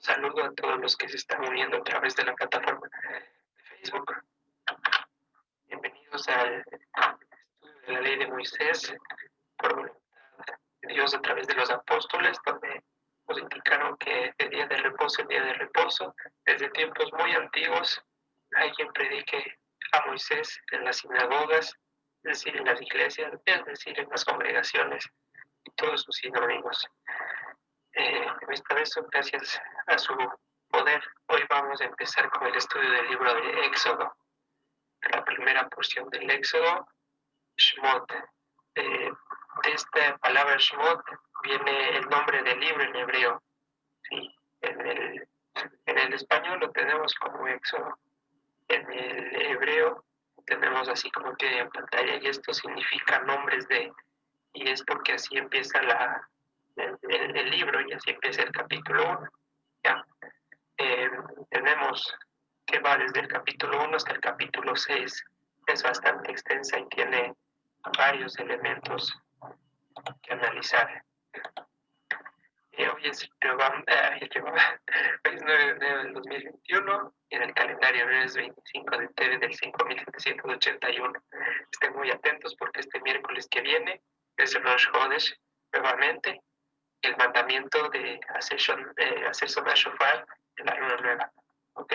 Saludo a todos los que se están uniendo a través de la plataforma de Facebook. Bienvenidos al estudio de la ley de Moisés por voluntad de Dios a través de los apóstoles, donde nos indicaron que el día de reposo, desde tiempos muy antiguos, hay quien predique a Moisés en las sinagogas, es decir, en las iglesias, es decir, en las congregaciones y todos sus sinónimos. Esta vez, gracias a su poder, hoy vamos a empezar con el estudio del libro de Éxodo. La primera porción del Éxodo, Shmot. De esta palabra Shmot viene el nombre del libro en hebreo. Sí, en el español lo tenemos como Éxodo. En el hebreo tenemos así como tiene en pantalla, y esto significa nombres de, y es porque así empieza el libro y así empieza el capítulo 1. ¿Ya? Tenemos que va desde el capítulo 1 hasta el capítulo 6. Es bastante extensa y tiene varios elementos que analizar. Hoy es 9 del 2021 y en el calendario es 25 de TV del 5781. Estén muy atentos porque este miércoles que viene es Rosh Hodesh nuevamente, el mandamiento de hacer sonar shofar en la luna nueva. ¿Ok?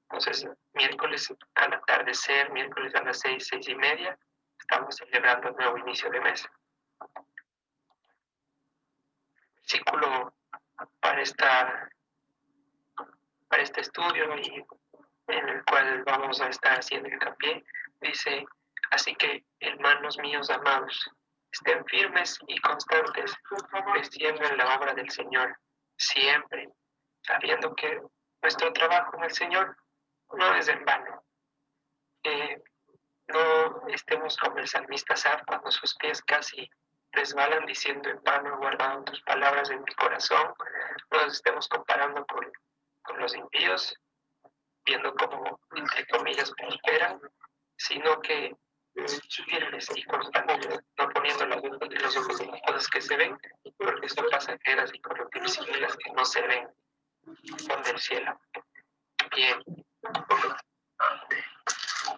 Entonces, miércoles al atardecer, miércoles a las 6:30, estamos celebrando el nuevo inicio de mes. Versículo para, para este estudio y en el cual vamos a estar haciendo hincapié, dice: así que, hermanos míos amados, estén firmes y constantes, creciendo en la obra del Señor, siempre, sabiendo que nuestro trabajo en el Señor no es en vano. No estemos como el salmista Asaf, cuando sus pies casi resbalan diciendo: en vano he guardado tus palabras en mi corazón. No nos estemos comparando con los impíos, viendo cómo, entre comillas, prosperan, sino que firmes y constantes, no poniendo los ojos en las cosas que se ven, porque son pasajeras y corruptibles, y las que no se ven son del cielo. Bien.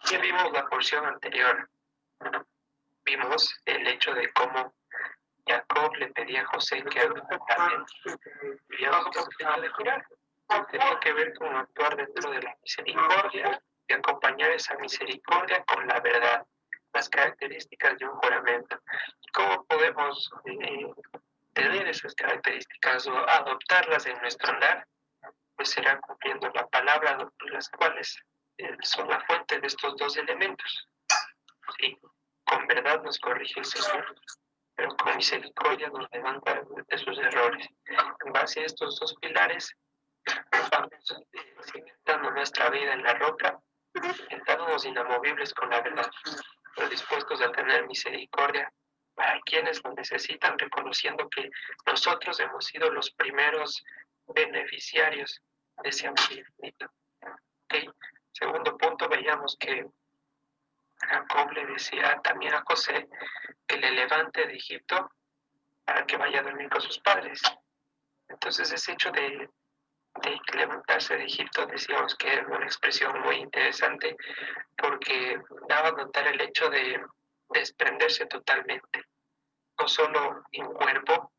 Ya vimos la porción anterior. Vimos el hecho de cómo Jacob le pedía a José que también de jurar. Tenía que ver con actuar dentro de la misericordia y acompañar esa misericordia con la verdad, las características de un juramento. ¿Cómo podemos tener esas características o adoptarlas en nuestro andar? Pues será cumpliendo la palabra, las cuales son la fuente de estos dos elementos. Sí, con verdad nos corrige el Señor, pero con misericordia nos levanta de sus errores. En base a estos dos pilares, vamos cimentando nuestra vida en la roca, sentándonos inamovibles con la verdad, pero dispuestos a tener misericordia para quienes lo necesitan, reconociendo que nosotros hemos sido los primeros beneficiarios de ese amor infinito. ¿Okay? Segundo punto, veíamos que Jacob le decía también a José que le levante de Egipto para que vaya a dormir con sus padres. Entonces ese hecho de levantarse de Egipto, decíamos que era una expresión muy interesante porque daba a notar el hecho de desprenderse totalmente, no solo en cuerpo,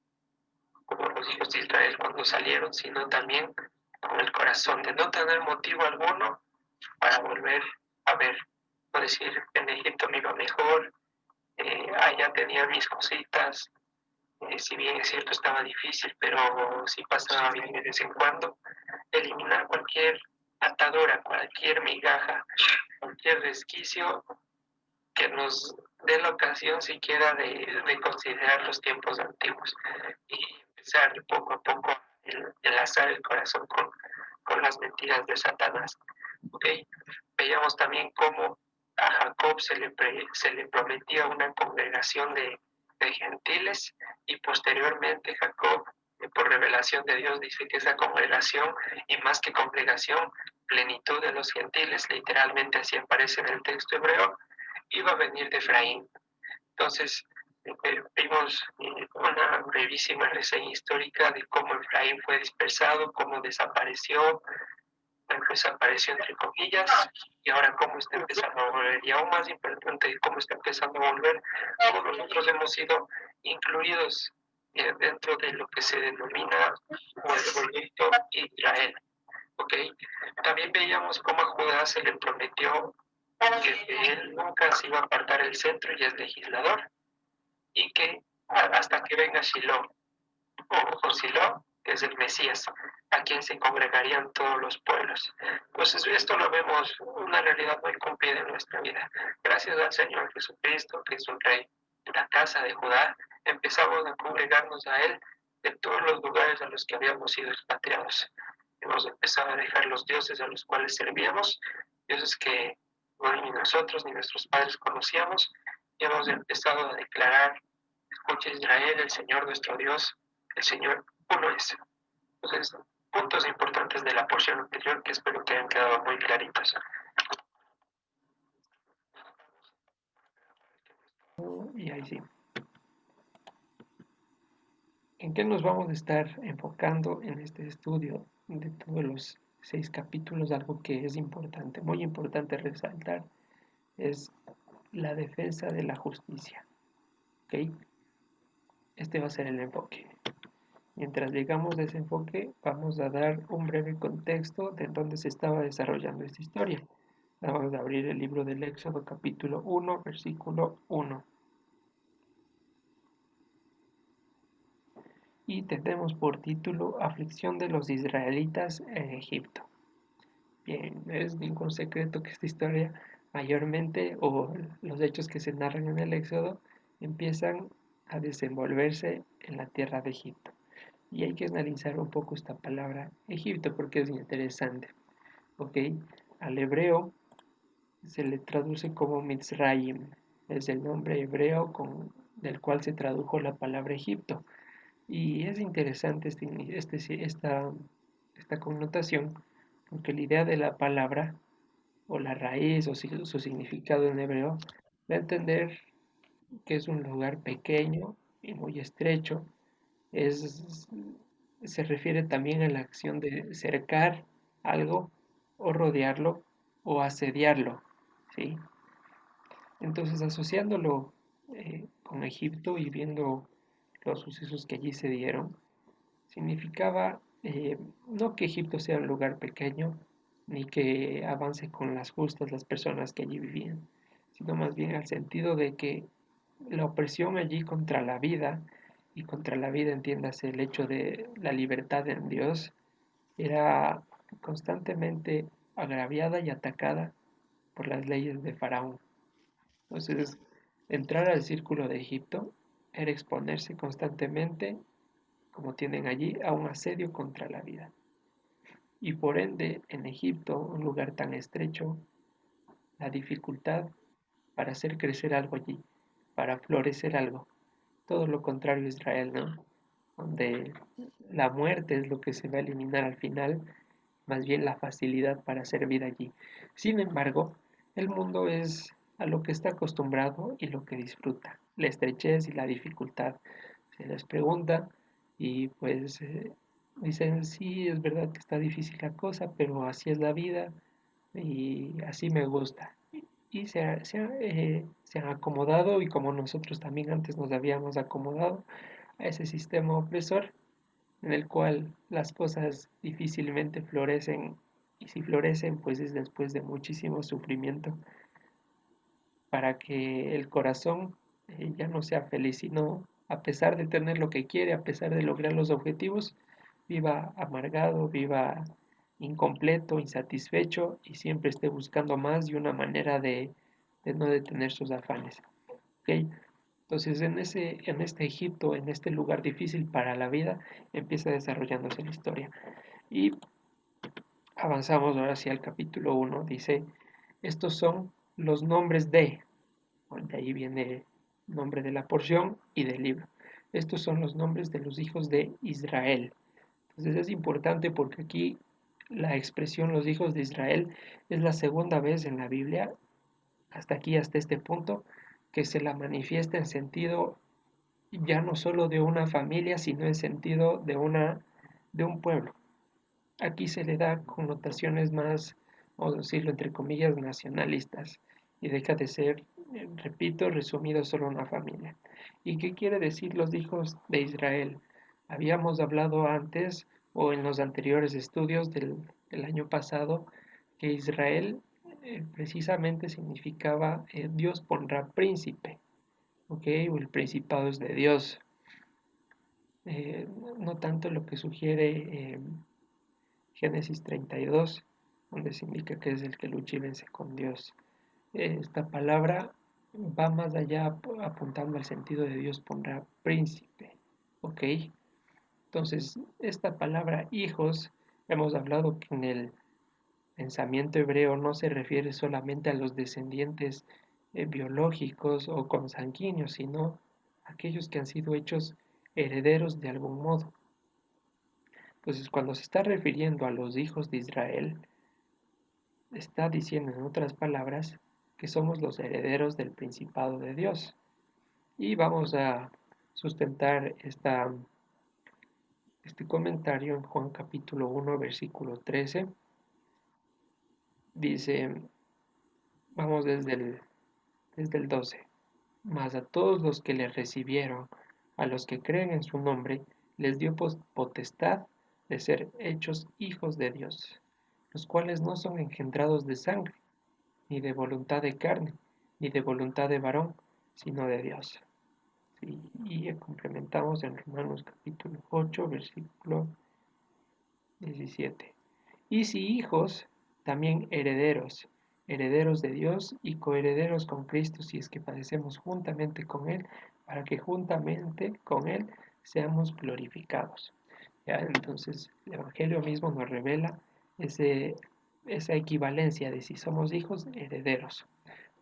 como los hijos de Israel cuando salieron, sino también con el corazón, de no tener motivo alguno para volver a ver, no decir: en Egipto me iba mejor, allá tenía mis cositas, si bien es cierto estaba difícil, pero sí pasaba bien de vez en cuando. Eliminar cualquier atadura, cualquier migaja, cualquier resquicio que nos dé la ocasión siquiera de considerar los tiempos antiguos y empezar poco a poco a enlazar el corazón con las mentiras de Satanás. ¿Okay? Veíamos también cómo a Jacob se le prometía una congregación de gentiles, y posteriormente Jacob, por revelación de Dios, dice que esa congregación, y más que congregación, plenitud de los gentiles, literalmente así aparece en el texto hebreo, iba a venir de Efraín. Entonces, Vimos una brevísima reseña histórica de cómo Efraín fue dispersado, cómo desapareció, entre comillas, y ahora cómo está empezando a volver. Y aún más importante, cómo está empezando a volver, cómo nosotros hemos sido incluidos dentro de lo que se denomina como el proyecto Israel. ¿Okay? También veíamos cómo a Judá se le prometió que de él nunca se iba a apartar el centro y el legislador, y que hasta que venga Shiloh, o Shiloh, que es el Mesías, a quien se congregarían todos los pueblos. Entonces esto lo vemos una realidad muy cumplida en nuestra vida. Gracias al Señor Jesucristo, que es un rey de la casa de Judá, empezamos a congregarnos a Él de todos los lugares a los que habíamos sido expatriados. Hemos empezado a dejar los dioses a los cuales servíamos, dioses que ni nosotros ni nuestros padres conocíamos, y hemos empezado a declarar: escucha Israel, el Señor nuestro Dios, el Señor uno es. Entonces, puntos importantes de la porción anterior que espero que hayan quedado muy claritos. Y ahí sí. ¿En qué nos vamos a estar enfocando en este estudio de todos los 6 capítulos? Algo que es importante, muy importante resaltar, es la defensa de la justicia. ¿Ok? Este va a ser el enfoque. Mientras llegamos a ese enfoque, vamos a dar un breve contexto de dónde se estaba desarrollando esta historia. Vamos a abrir el libro del Éxodo capítulo 1, versículo 1. Y tenemos por título Aflicción de los israelitas en Egipto. Bien, no es ningún secreto que esta historia mayormente, o los hechos que se narran en el Éxodo, empiezan a desenvolverse en la tierra de Egipto. Y hay que analizar un poco esta palabra Egipto porque es interesante. ¿Ok? Al hebreo se le traduce como Mitzrayim, es el nombre hebreo del cual se tradujo la palabra Egipto. Y es interesante esta connotación, porque la idea de la palabra, o la raíz, o su significado en hebreo, da a entender que es un lugar pequeño y muy estrecho. Es, Se refiere también a la acción de cercar algo, o rodearlo, o asediarlo, ¿sí? Entonces, asociándolo con Egipto y viendo los sucesos que allí se dieron, significaba no que Egipto sea un lugar pequeño, ni que avance con las justas las personas que allí vivían, sino más bien al sentido de que la opresión allí contra la vida, y contra la vida entiéndase el hecho de la libertad en Dios, era constantemente agraviada y atacada por las leyes de Faraón. Entonces, entrar al círculo de Egipto era exponerse constantemente, como tienen allí, a un asedio contra la vida. Y por ende, en Egipto, un lugar tan estrecho, la dificultad para hacer crecer algo allí, para florecer algo. Todo lo contrario a Israel, ¿no? Donde la muerte es lo que se va a eliminar al final, más bien la facilidad para hacer vida allí. Sin embargo, el mundo es a lo que está acostumbrado y lo que disfruta, la estrechez y la dificultad. Se les pregunta y pues dicen, sí, es verdad que está difícil la cosa, pero así es la vida y así me gusta. Y se han acomodado, y como nosotros también antes nos habíamos acomodado a ese sistema opresor en el cual las cosas difícilmente florecen, y si florecen pues es después de muchísimo sufrimiento, para que el corazón ya no sea feliz, sino a pesar de tener lo que quiere, a pesar de lograr los objetivos, viva amargado, viva incompleto, insatisfecho, y siempre esté buscando más y una manera de no detener sus afanes. ¿Ok? Entonces en este Egipto, en este lugar difícil para la vida, empieza desarrollándose la historia. Y avanzamos ahora hacia el capítulo 1. Dice, estos son los nombres de ahí viene el nombre de la porción y del libro. Estos son los nombres de los hijos de Israel. Entonces es importante porque aquí la expresión los hijos de Israel es la segunda vez en la Biblia, hasta aquí, hasta este punto, que se la manifiesta en sentido ya no solo de una familia, sino en sentido de un pueblo. Aquí se le da connotaciones más, vamos a decirlo entre comillas, nacionalistas y deja de ser, repito, resumido solo una familia. ¿Y qué quiere decir los hijos de Israel? Habíamos hablado antes o en los anteriores estudios del año pasado que Israel precisamente significaba Dios pondrá príncipe, ¿ok? O el principado es de Dios. No tanto lo que sugiere Génesis 32, donde se indica que es el que lucha y vence con Dios. Esta palabra va más allá apuntando al sentido de Dios pondrá príncipe, ¿ok? Entonces, esta palabra hijos, hemos hablado que en el pensamiento hebreo no se refiere solamente a los descendientes biológicos o consanguíneos, sino a aquellos que han sido hechos herederos de algún modo. Entonces, cuando se está refiriendo a los hijos de Israel, está diciendo en otras palabras que somos los herederos del principado de Dios. Y vamos a sustentar este comentario en Juan capítulo 1, versículo 13. Dice, vamos desde el 12. Mas a todos los que le recibieron, a los que creen en su nombre, les dio potestad de ser hechos hijos de Dios, los cuales no son engendrados de sangre, ni de voluntad de carne, ni de voluntad de varón, sino de Dios. Sí, y complementamos en Romanos capítulo 8, versículo 17. Y si hijos, también herederos, herederos de Dios y coherederos con Cristo, si es que padecemos juntamente con Él, para que juntamente con Él seamos glorificados. ¿Ya? Entonces, el Evangelio mismo nos revela ese, esa equivalencia de si somos hijos, herederos.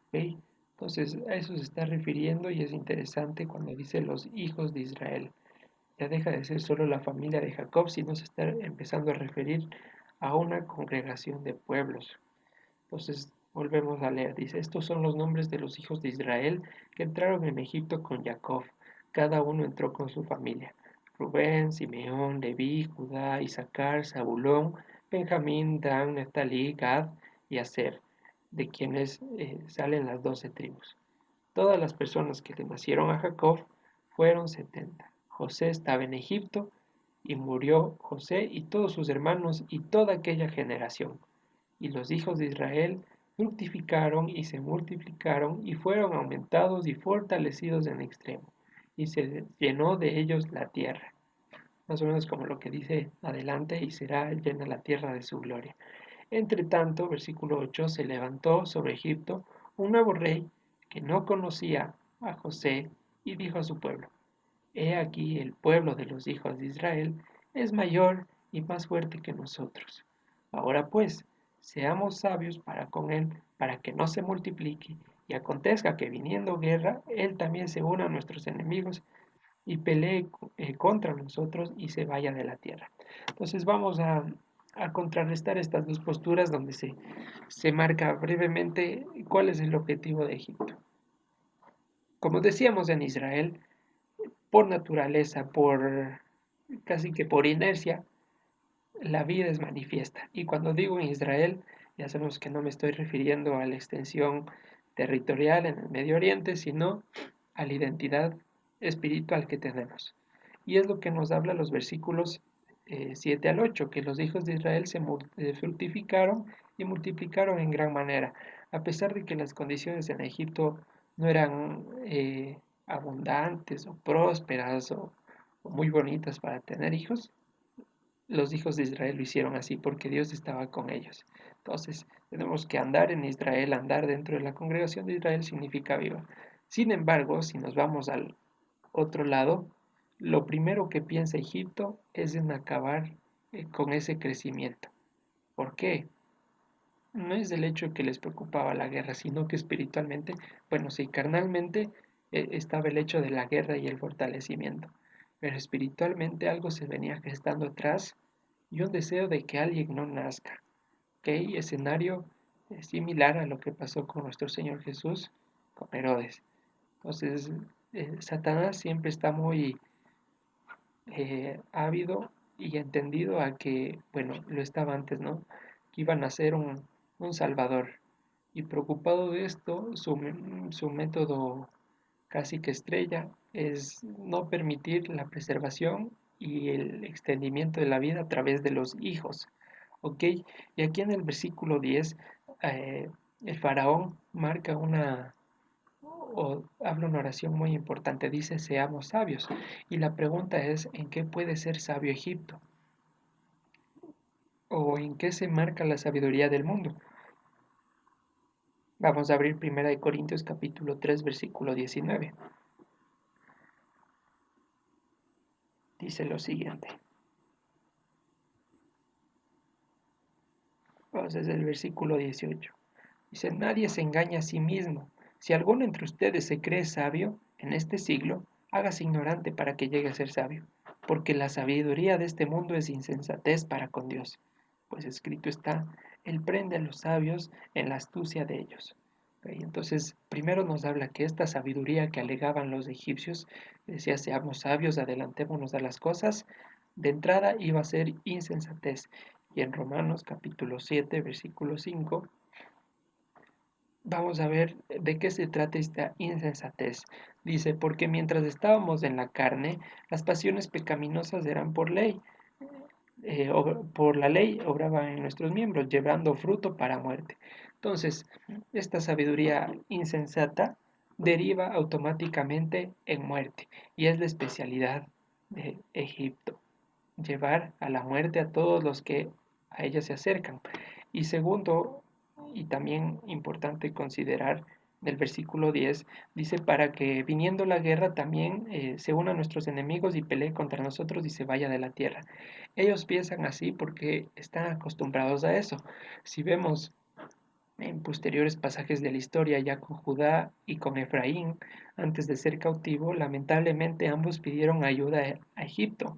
¿Ok? Entonces, a eso se está refiriendo y es interesante cuando dice los hijos de Israel. Ya deja de ser solo la familia de Jacob, sino se está empezando a referir a una congregación de pueblos. Entonces, volvemos a leer. Dice, estos son los nombres de los hijos de Israel que entraron en Egipto con Jacob. Cada uno entró con su familia. Rubén, Simeón, Leví, Judá, Isaacar, Zabulón, Benjamín, Dan, Neftalí, Gad y Aser, de quienes salen las 12 tribus. Todas las personas que le nacieron a Jacob fueron 70. José estaba en Egipto y murió José y todos sus hermanos y toda aquella generación. Y los hijos de Israel fructificaron y se multiplicaron y fueron aumentados y fortalecidos en extremo. Y se llenó de ellos la tierra. Más o menos como lo que dice adelante, y será llena la tierra de su gloria. Entre tanto, versículo 8, se levantó sobre Egipto un nuevo rey que no conocía a José y dijo a su pueblo, he aquí el pueblo de los hijos de Israel es mayor y más fuerte que nosotros. Ahora pues, seamos sabios para con él, para que no se multiplique, y acontezca que viniendo guerra, él también se una a nuestros enemigos y pelee contra nosotros y se vaya de la tierra. Entonces vamos a contrarrestar estas dos posturas donde se marca brevemente cuál es el objetivo de Egipto. Como decíamos en Israel, por naturaleza, por casi que por inercia, la vida es manifiesta. Y cuando digo en Israel, ya sabemos que no me estoy refiriendo a la extensión territorial en el Medio Oriente, sino a la identidad espiritual que tenemos. Y es lo que nos habla los versículos 7 al 8, que los hijos de Israel se fructificaron y multiplicaron en gran manera. A pesar de que las condiciones en Egipto no eran abundantes o prósperas o muy bonitas para tener hijos, los hijos de Israel lo hicieron así porque Dios estaba con ellos. Entonces, tenemos que andar en Israel, andar dentro de la congregación de Israel significa viva. Sin embargo, si nos vamos al otro lado, lo primero que piensa Egipto es en acabar con ese crecimiento. ¿Por qué? No es el hecho de que les preocupaba la guerra, sino que espiritualmente, bueno, sí, carnalmente estaba el hecho de la guerra y el fortalecimiento, pero espiritualmente algo se venía gestando atrás y un deseo de que alguien no nazca. ¿Ok? Escenario similar a lo que pasó con nuestro Señor Jesús, con Herodes. Entonces, Satanás siempre está muy ávido y entendido a que, bueno, lo estaba antes, ¿no? Que iban a ser un salvador. Y preocupado de esto, su método casi que estrella es no permitir la preservación y el extendimiento de la vida a través de los hijos. ¿Ok? Y aquí en el versículo 10, eh, el faraón marca o habla una oración muy importante, dice, seamos sabios. Y la pregunta es, ¿en qué puede ser sabio Egipto? ¿O en qué se marca la sabiduría del mundo? Vamos a abrir 1 Corintios capítulo 3 versículo 19. Dice lo siguiente. Vamos desde el versículo 18. Dice, nadie se engaña a sí mismo. Si alguno entre ustedes se cree sabio en este siglo, hágase ignorante para que llegue a ser sabio, porque la sabiduría de este mundo es insensatez para con Dios. Pues escrito está, Él prende a los sabios en la astucia de ellos. Ok, entonces, primero nos habla que esta sabiduría que alegaban los egipcios, decía, seamos sabios, adelantémonos a las cosas, de entrada iba a ser insensatez. Y en Romanos capítulo 7, versículo 5, vamos a ver de qué se trata esta insensatez. Dice, porque mientras estábamos en la carne, las pasiones pecaminosas eran por ley, por la ley obraban en nuestros miembros, llevando fruto para muerte. Entonces, esta sabiduría insensata deriva automáticamente en muerte, y es la especialidad de Egipto, llevar a la muerte a todos los que a ella se acercan. Y segundo, y también importante considerar, del versículo 10, dice, para que viniendo la guerra también se unan nuestros enemigos y pelee contra nosotros y se vaya de la tierra. Ellos piensan así porque están acostumbrados a eso. Si vemos en posteriores pasajes de la historia, ya con Judá y con Efraín, antes de ser cautivo, lamentablemente ambos pidieron ayuda a Egipto.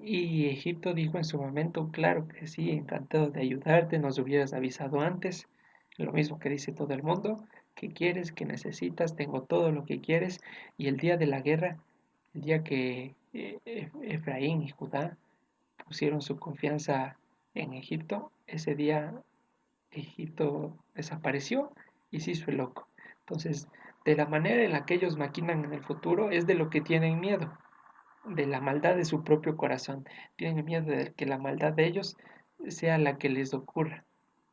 Y Egipto dijo en su momento, claro que sí, encantado de ayudarte, nos hubieras avisado antes. Lo mismo que dice todo el mundo, ¿qué quieres? ¿Qué necesitas? Tengo todo lo que quieres. Y el día de la guerra, el día que Efraín y Judá pusieron su confianza en Egipto, ese día Egipto desapareció y se hizo el loco. Entonces, de la manera en la que ellos maquinan en el futuro es de lo que tienen miedo, de la maldad de su propio corazón. Tienen miedo de que la maldad de ellos sea la que les ocurra.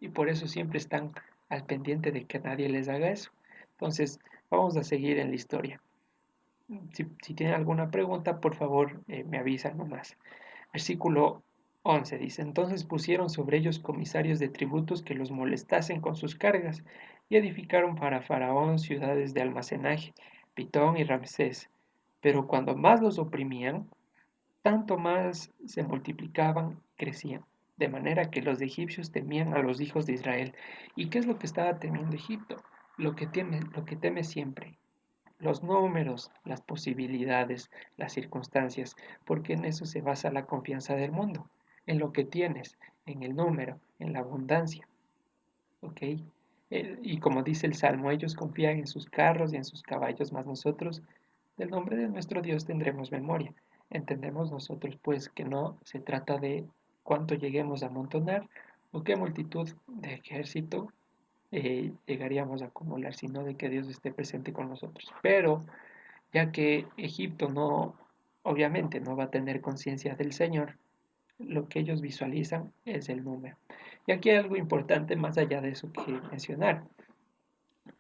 Y por eso siempre están al pendiente de que nadie les haga eso. Entonces, vamos a seguir en la historia. Si tienen alguna pregunta, por favor, me avisan nomás. Versículo 11 dice, entonces pusieron sobre ellos comisarios de tributos que los molestasen con sus cargas, y edificaron para Faraón ciudades de almacenaje, Pitón y Ramsés. Pero cuando más los oprimían, tanto más se multiplicaban y crecían, de manera que los egipcios temían a los hijos de Israel. ¿Y qué es lo que estaba temiendo Egipto? Lo que teme siempre, los números, las posibilidades, las circunstancias, porque en eso se basa la confianza del mundo, en lo que tienes, en el número, en la abundancia, ¿ok? Y como dice el Salmo, ellos confían en sus carros y en sus caballos, mas nosotros del nombre de nuestro Dios tendremos memoria. Entendemos nosotros pues que no se trata de cuánto lleguemos a amontonar o qué multitud de ejército llegaríamos a acumular, sino de que Dios esté presente con nosotros. Pero ya que Egipto no, obviamente no va a tener conciencia del Señor, lo que ellos visualizan es el número. Y aquí hay algo importante más allá de eso que mencionar.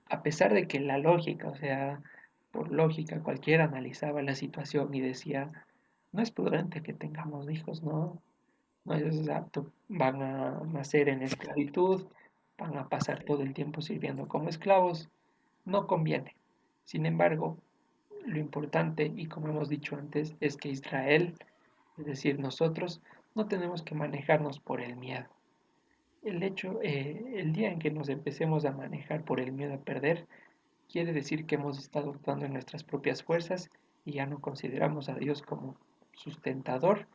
A pesar de que la lógica, o sea, por lógica cualquiera analizaba la situación y decía, no es prudente que tengamos hijos, no, no es apto, van a nacer en esclavitud, van a pasar todo el tiempo sirviendo como esclavos, no conviene. Sin embargo, lo importante, y como hemos dicho antes, es que Israel, es decir, nosotros, no tenemos que manejarnos por el miedo. El día en que nos empecemos a manejar por el miedo a perder, quiere decir que hemos estado actuando en nuestras propias fuerzas y ya no consideramos a Dios como sustentador,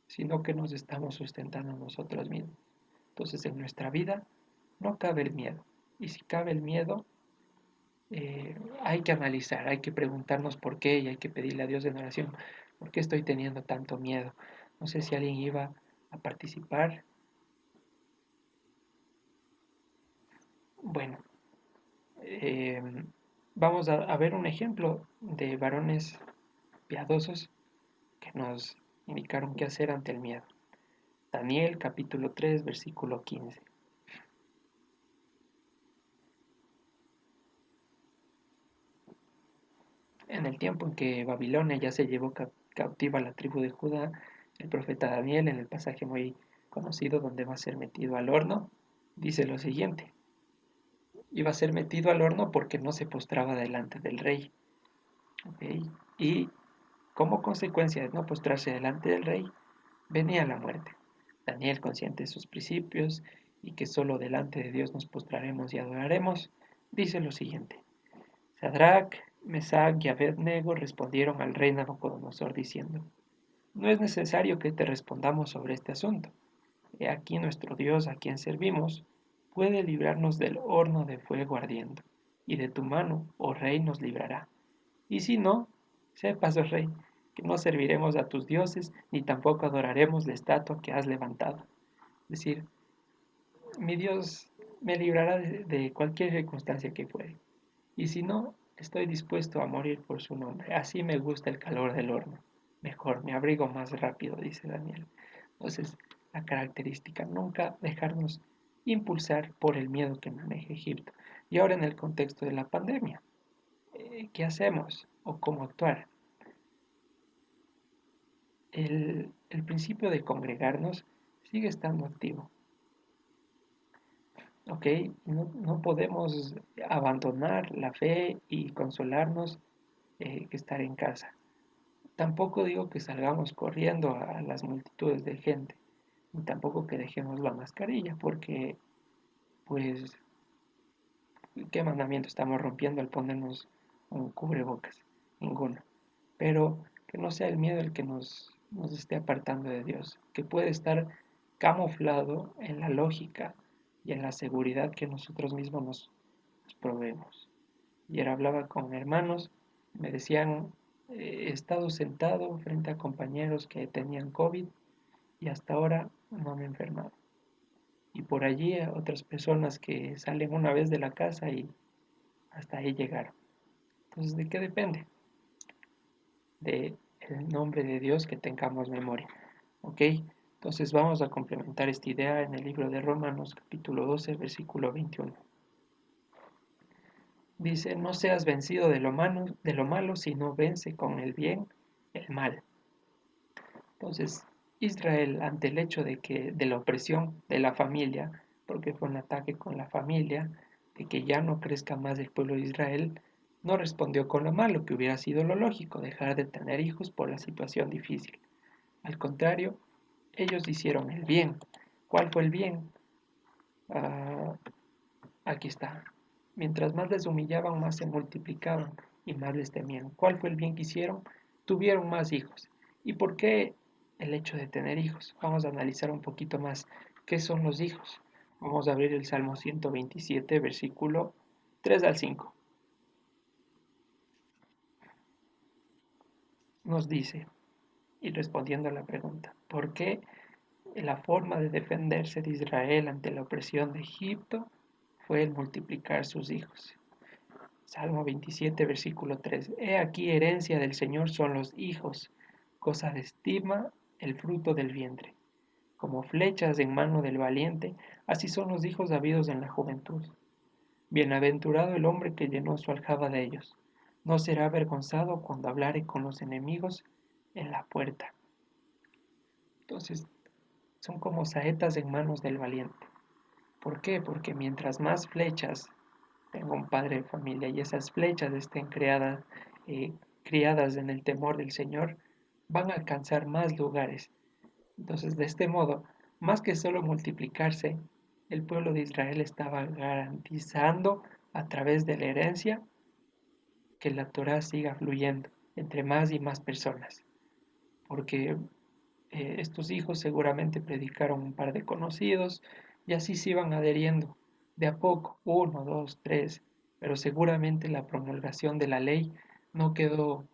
sino que nos estamos sustentando nosotros mismos. Entonces en nuestra vida no cabe el miedo. Y si cabe el miedo, hay que analizar, hay que preguntarnos por qué y hay que pedirle a Dios en oración, ¿por qué estoy teniendo tanto miedo? No sé si alguien iba a participar. Bueno, eh, vamos a ver un ejemplo de varones piadosos que nos indicaron qué hacer ante el miedo. Daniel capítulo 3 versículo 15. En el tiempo en que Babilonia ya se llevó cautiva a la tribu de Judá, el profeta Daniel, en el pasaje muy conocido donde va a ser metido al horno, dice lo siguiente: iba a ser metido al horno porque no se postraba delante del rey. ¿Ok? Y como consecuencia de no postrarse delante del rey, venía la muerte. Daniel, consciente de sus principios y que solo delante de Dios nos postraremos y adoraremos, dice lo siguiente: Sadrach, Mesach y Abednego respondieron al rey Nabucodonosor diciendo: No es necesario que te respondamos sobre este asunto. He aquí nuestro Dios a quien servimos puede librarnos del horno de fuego ardiendo, y de tu mano, oh rey, nos librará. Y si no, sepas, oh rey, que no serviremos a tus dioses, ni tampoco adoraremos la estatua que has levantado. Es decir, mi Dios me librará de cualquier circunstancia que fuere. Y si no, estoy dispuesto a morir por su nombre. Así me gusta el calor del horno. Mejor, me abrigo más rápido, dice Daniel. Entonces, la característica, nunca dejarnos impulsar por el miedo que maneja Egipto. Y ahora en el contexto de la pandemia, ¿qué hacemos o cómo actuar? El principio de congregarnos sigue estando activo. ¿Ok? No podemos abandonar la fe y consolarnos que estar en casa. Tampoco digo que salgamos corriendo a las multitudes de gente, ni tampoco que dejemos la mascarilla, porque, pues, ¿qué mandamiento estamos rompiendo al ponernos un cubrebocas? Ninguno. Pero que no sea el miedo el que nos esté apartando de Dios, que puede estar camuflado en la lógica y en la seguridad que nosotros mismos nos proveemos. Ayer hablaba con hermanos, me decían, he estado sentado frente a compañeros que tenían COVID y hasta ahora no me he enfermado. Y por allí otras personas que salen una vez de la casa y hasta ahí llegaron. Entonces, ¿de qué depende? De el nombre de Dios que tengamos memoria. ¿Ok? Entonces vamos a complementar esta idea en el libro de Romanos capítulo 12 versículo 21. Dice: no seas vencido de lo malo, sino vence con el bien el mal. Entonces, Israel, ante el hecho de la opresión de la familia, porque fue un ataque con la familia, de que ya no crezca más el pueblo de Israel, no respondió con lo malo, que hubiera sido lo lógico, dejar de tener hijos por la situación difícil. Al contrario, ellos hicieron el bien. ¿Cuál fue el bien? Ah, aquí está. Mientras más les humillaban, más se multiplicaban y más les temían. ¿Cuál fue el bien que hicieron? Tuvieron más hijos. ¿Y por qué el hecho de tener hijos? Vamos a analizar un poquito más qué son los hijos. Vamos a abrir el Salmo 127, versículo 3 al 5. Nos dice, y respondiendo a la pregunta, ¿por qué la forma de defenderse de Israel ante la opresión de Egipto fue el multiplicar sus hijos? Salmo 27, versículo 3. He aquí herencia del Señor son los hijos, cosa de estima el fruto del vientre. Como flechas en mano del valiente, así son los hijos habidos en la juventud. Bienaventurado el hombre que llenó su aljaba de ellos. No será avergonzado cuando hablare con los enemigos en la puerta. Entonces, son como saetas en manos del valiente. ¿Por qué? Porque mientras más flechas tengo un padre de familia y esas flechas estén eh, criadas en el temor del Señor, van a alcanzar más lugares. Entonces, de este modo, más que solo multiplicarse, el pueblo de Israel estaba garantizando a través de la herencia que la Torá siga fluyendo entre más y más personas, porque estos hijos seguramente predicaron un par de conocidos y así se iban adheriendo de a poco, uno, dos, tres. pero seguramente la promulgación de la ley no quedó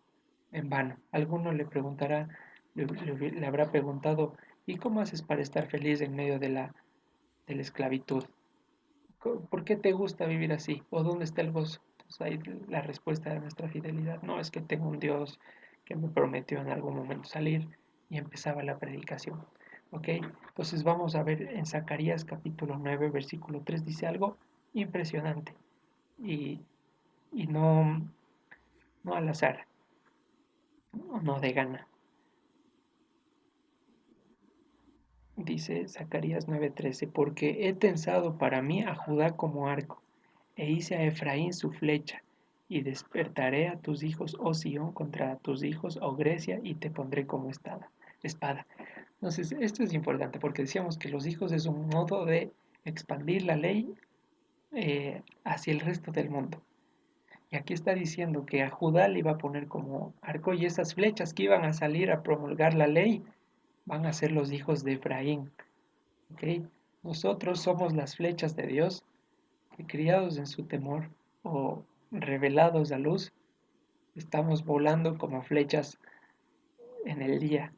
en vano. Alguno le preguntará, le habrá preguntado, ¿y cómo haces para estar feliz en medio de la esclavitud? ¿Por qué te gusta vivir así? ¿O dónde está el gozo? Pues ahí la respuesta de nuestra fidelidad. No, es que tengo un Dios que me prometió en algún momento salir, y empezaba la predicación. ¿Ok? Entonces vamos a ver en Zacarías capítulo 9 versículo 3 dice algo impresionante y, y no al azar, no de gana. Dice Zacarías 9:13, porque he tensado para mí a Judá como arco, e hice a Efraín su flecha, y despertaré a tus hijos, oh Sión, contra tus hijos, oh Grecia, y te pondré como espada. Entonces, esto es importante porque decíamos que los hijos es un modo de expandir la ley hacia el resto del mundo. Y aquí está diciendo que a Judá le iba a poner como arco, y esas flechas que iban a salir a promulgar la ley van a ser los hijos de Efraín. ¿Ok? Nosotros somos las flechas de Dios que criados en su temor o revelados a luz, estamos volando como flechas en el día,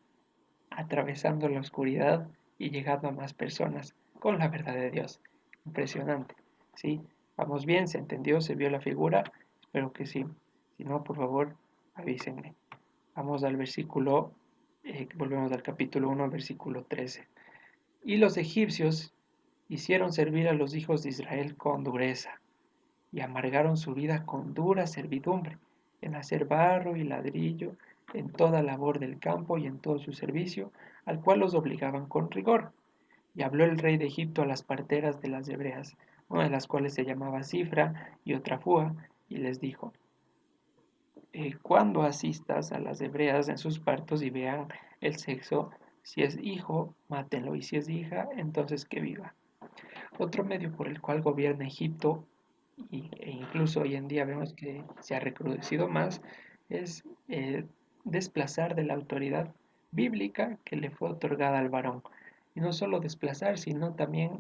atravesando la oscuridad y llegando a más personas con la verdad de Dios. Impresionante. ¿Sí? Vamos bien, se entendió, se vio la figura. Espero que sí. Si no, por favor, avísenme. Vamos al versículo, volvemos al capítulo 1, versículo 13. Y los egipcios hicieron servir a los hijos de Israel con dureza, y amargaron su vida con dura servidumbre, en hacer barro y ladrillo, en toda labor del campo y en todo su servicio, al cual los obligaban con rigor. Y habló el rey de Egipto a las parteras de las hebreas, una de las cuales se llamaba Cifra y otra Fua, y les dijo, cuando asistas a las hebreas en sus partos y vean el sexo, si es hijo, mátenlo, y si es hija, entonces que viva. Otro medio por el cual gobierna Egipto, e incluso hoy en día vemos que se ha recrudecido más, es desplazar de la autoridad bíblica que le fue otorgada al varón. Y no solo desplazar, sino también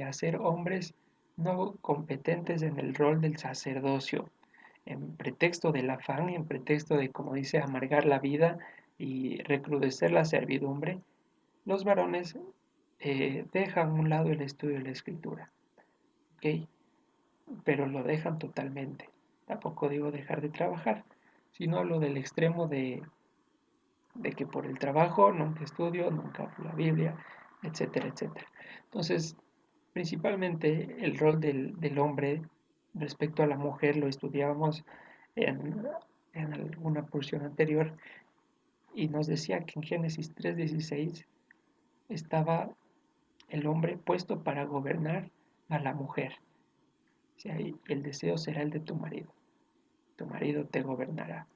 hacer hombres no competentes en el rol del sacerdocio, en pretexto del afán, en pretexto de, como dice, amargar la vida y recrudecer la servidumbre. Los varones dejan a un lado el estudio de la escritura, ¿ok? Pero lo dejan totalmente. Tampoco digo dejar de trabajar, sino hablo del extremo de que por el trabajo nunca estudio, nunca hablo la Biblia, etcétera, etcétera. Entonces, principalmente el rol del hombre respecto a la mujer lo estudiábamos en, en alguna porción anterior, y nos decía que en Génesis 3:16 estaba el hombre puesto para gobernar a la mujer. O sea, el deseo será el de tu marido te gobernará.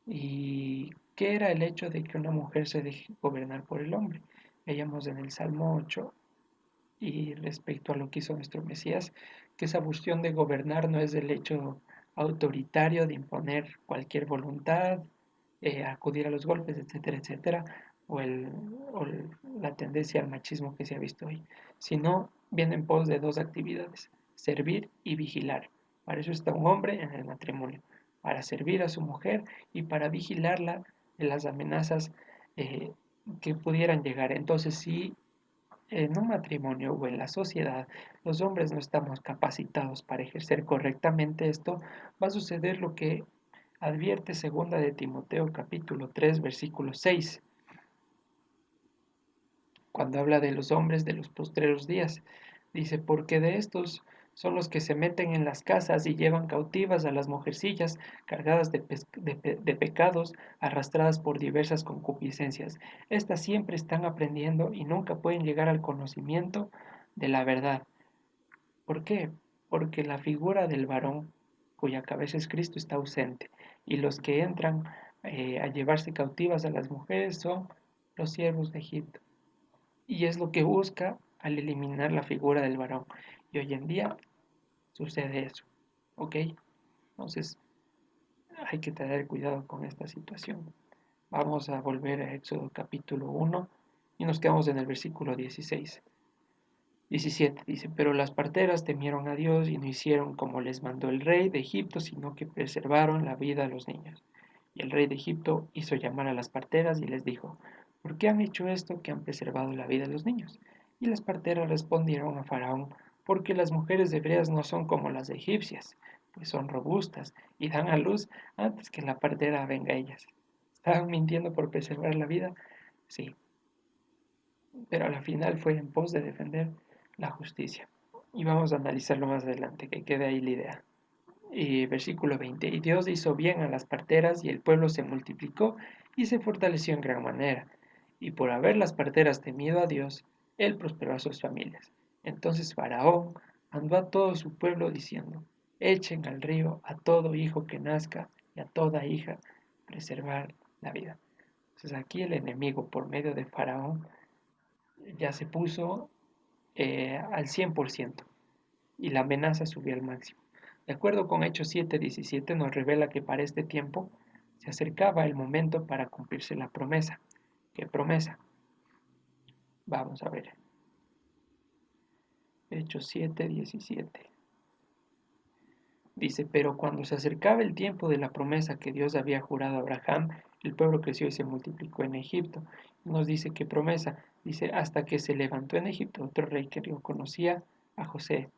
¿Y qué era el hecho de que una mujer se deje gobernar por el hombre? Veíamos en el Salmo 8, y respecto a lo que hizo nuestro Mesías, que esa función de gobernar no es el hecho autoritario de imponer cualquier voluntad, acudir a los golpes, etcétera, etcétera, o, la tendencia al machismo que se ha visto hoy, sino viene en pos de dos actividades: servir y vigilar. Para eso está un hombre en el matrimonio, para servir a su mujer y para vigilarla de las amenazas eh, que pudieran llegar. Entonces, si en un matrimonio o en la sociedad los hombres no estamos capacitados para ejercer correctamente esto, va a suceder lo que advierte segunda de Timoteo capítulo 3 versículo 6, cuando habla de los hombres de los postreros días. Dice, porque de estos son los que se meten en las casas y llevan cautivas a las mujercillas cargadas de pecados, arrastradas por diversas concupiscencias. Estas siempre están aprendiendo y nunca pueden llegar al conocimiento de la verdad. ¿Por qué? Porque la figura del varón, cuya cabeza es Cristo, está ausente, y los que entran a llevarse cautivas a las mujeres son los siervos de Egipto. Y es lo que busca al eliminar la figura del varón. Y hoy en día sucede eso. ¿Ok? Entonces hay que tener cuidado con esta situación. Vamos a volver a Éxodo capítulo 1 y nos quedamos en el versículo 16. 17 dice, pero las parteras temieron a Dios y no hicieron como les mandó el rey de Egipto, sino que preservaron la vida a los niños. Y el rey de Egipto hizo llamar a las parteras y les dijo, ¿por qué han hecho esto que han preservado la vida de los niños? Y las parteras respondieron a Faraón, porque las mujeres hebreas no son como las egipcias, pues son robustas y dan a luz antes que la partera venga a ellas. ¿Estaban mintiendo por preservar la vida? Sí, pero a la final fue en pos de defender la justicia. Y vamos a analizarlo más adelante, que quede ahí la idea. Y versículo 20, y Dios hizo bien a las parteras y el pueblo se multiplicó y se fortaleció en gran manera. Y por haber las parteras temido a Dios, él prosperó a sus familias. Entonces Faraón mandó a todo su pueblo diciendo, echen al río a todo hijo que nazca y a toda hija, preservar la vida. Entonces aquí el enemigo por medio de Faraón ya se puso al 100% y la amenaza subió al máximo. De acuerdo con Hechos 7:17 nos revela que para este tiempo se acercaba el momento para cumplirse la promesa. ¿Qué promesa? Vamos a ver. Hechos 7:17. Dice, pero cuando se acercaba el tiempo de la promesa que Dios había jurado a Abraham, el pueblo creció y se multiplicó en Egipto. Nos dice qué promesa. Dice, hasta que se levantó en Egipto otro rey que conocía a José.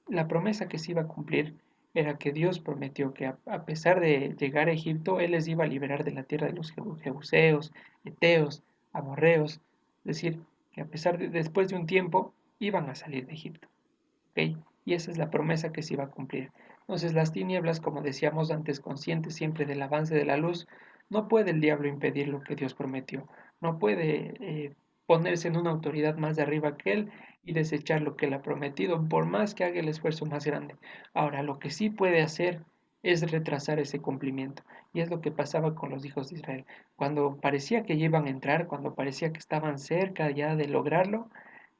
La promesa que se iba a cumplir era que Dios prometió que a pesar de llegar a Egipto, Él les iba a liberar de la tierra de los jebuseos, eteos, amorreos, es decir, que a pesar de después de un tiempo iban a salir de Egipto. ¿Ok? Y esa es la promesa que se iba a cumplir. Entonces las tinieblas, como decíamos antes, conscientes siempre del avance de la luz, no puede el diablo impedir lo que Dios prometió, no puede ponerse en una autoridad más de arriba que él y desechar lo que él ha prometido, por más que haga el esfuerzo más grande. Ahora, lo que sí puede hacer es retrasar ese cumplimiento. Y es lo que pasaba con los hijos de Israel. Cuando parecía que ya iban a entrar, cuando parecía que estaban cerca ya de lograrlo,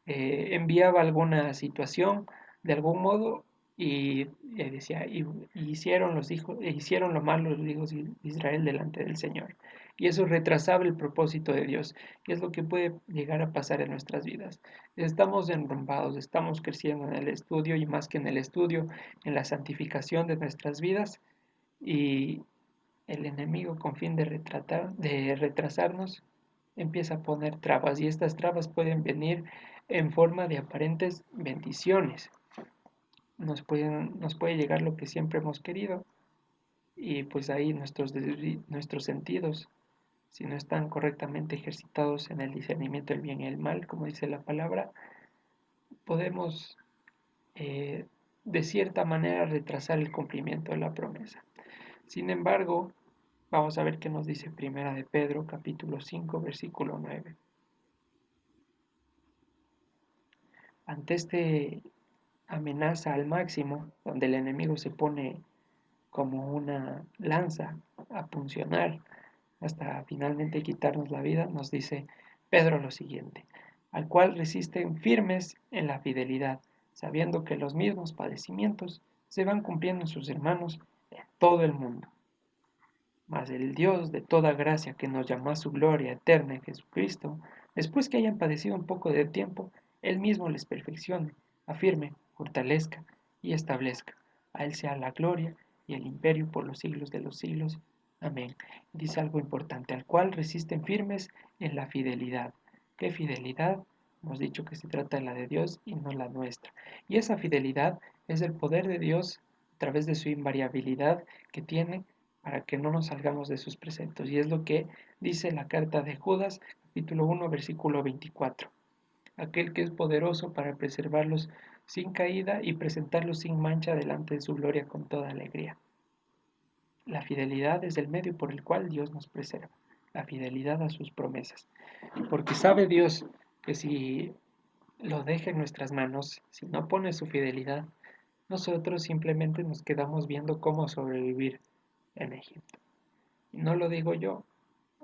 enviaba alguna situación de algún modo y decía, y hicieron los hijos, hicieron lo malo los hijos de Israel delante del Señor. Y eso retrasaba el propósito de Dios. Y es lo que puede llegar a pasar en nuestras vidas. Estamos enrumbados, estamos creciendo en el estudio y más que en el estudio, en la santificación de nuestras vidas. Y el enemigo con fin de retrasarnos empieza a poner trabas y estas trabas pueden venir en forma de aparentes bendiciones. Nos puede llegar lo que siempre hemos querido y pues ahí nuestros sentidos, si no están correctamente ejercitados en el discernimiento del bien y el mal, como dice la palabra, podemos eh, de cierta manera retrasar el cumplimiento de la promesa. Sin embargo, vamos a ver qué nos dice Primera de Pedro, capítulo 5, versículo 9. Ante este amenaza al máximo, donde el enemigo se pone como una lanza a funcionar hasta finalmente quitarnos la vida, nos dice Pedro lo siguiente, al cual resisten firmes en la fidelidad, sabiendo que los mismos padecimientos se van cumpliendo en sus hermanos en todo el mundo. Mas el Dios de toda gracia que nos llamó a su gloria eterna en Jesucristo, después que hayan padecido un poco de tiempo, Él mismo les perfeccione, afirme, fortalezca y establezca. A Él sea la gloria y el imperio por los siglos de los siglos. Amén. Dice algo importante, al cual resisten firmes en la fidelidad. ¿Qué fidelidad? Hemos dicho que se trata de la de Dios y no la nuestra. Y esa fidelidad es el poder de Dios a través de su invariabilidad que tiene para que no nos salgamos de sus preceptos. Y es lo que dice la carta de Judas, capítulo 1, versículo 24. Aquel que es poderoso para preservarlos sin caída y presentarlos sin mancha delante de su gloria con toda alegría. La fidelidad es el medio por el cual Dios nos preserva, la fidelidad a sus promesas. Porque sabe Dios que si lo deja en nuestras manos, si no pone su fidelidad, nosotros simplemente nos quedamos viendo cómo sobrevivir en Egipto. Y no lo digo yo,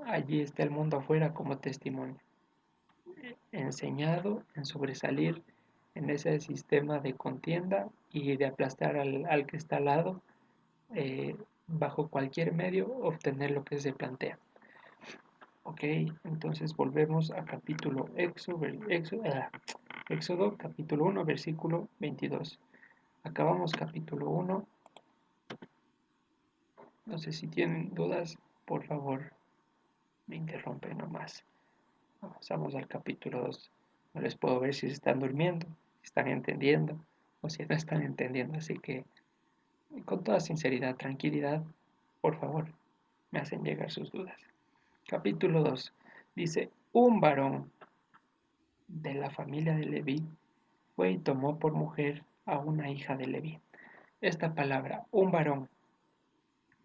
allí está el mundo afuera como testimonio, enseñado en sobresalir en ese sistema de contienda y de aplastar al que está al lado, bajo cualquier medio, obtener lo que se plantea. Ok, entonces volvemos a capítulo Éxodo capítulo 1, versículo 22. Acabamos capítulo 1. No sé si tienen dudas, por favor, me interrumpen nomás. Pasamos al capítulo 2. No les puedo ver si se están durmiendo, si están entendiendo o si no están entendiendo. Así que, con toda sinceridad, tranquilidad, por favor, me hacen llegar sus dudas. Capítulo 2. Dice, un varón de la familia de Leví fue y tomó por mujer a una hija de Leví. Esta palabra, un varón,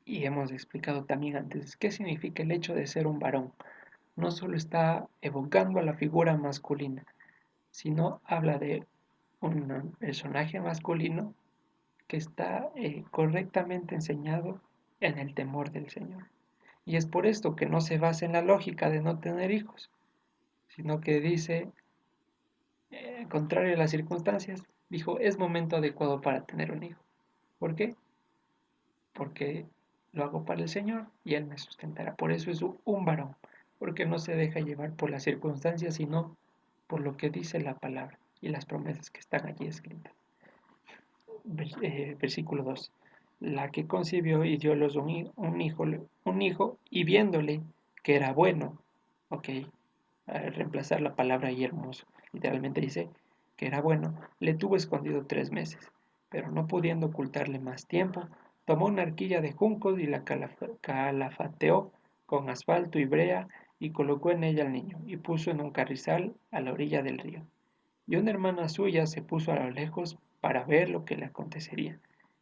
y hemos explicado también antes qué significa el hecho de ser un varón. No solo está evocando a la figura masculina, sino habla de un personaje masculino que está correctamente enseñado en el temor del Señor. Y es por esto que no se basa en la lógica de no tener hijos, sino que dice, contrario a las circunstancias, dijo, es momento adecuado para tener un hijo. ¿Por qué? Porque lo hago para el Señor y Él me sustentará. Por eso es un varón, porque no se deja llevar por las circunstancias, sino por lo que dice la palabra y las promesas que están allí escritas. Versículo 2. La que concibió y dio los un hijo y viéndole que era bueno, ok, al reemplazar la palabra y hermoso, literalmente dice que era bueno, le tuvo escondido 3 meses, pero no pudiendo ocultarle más tiempo, tomó una arquilla de juncos y la calafateó con asfalto y brea y colocó en ella al niño y puso en un carrizal a la orilla del río. Y una hermana suya se puso a lo lejos para ver lo que le acontecería.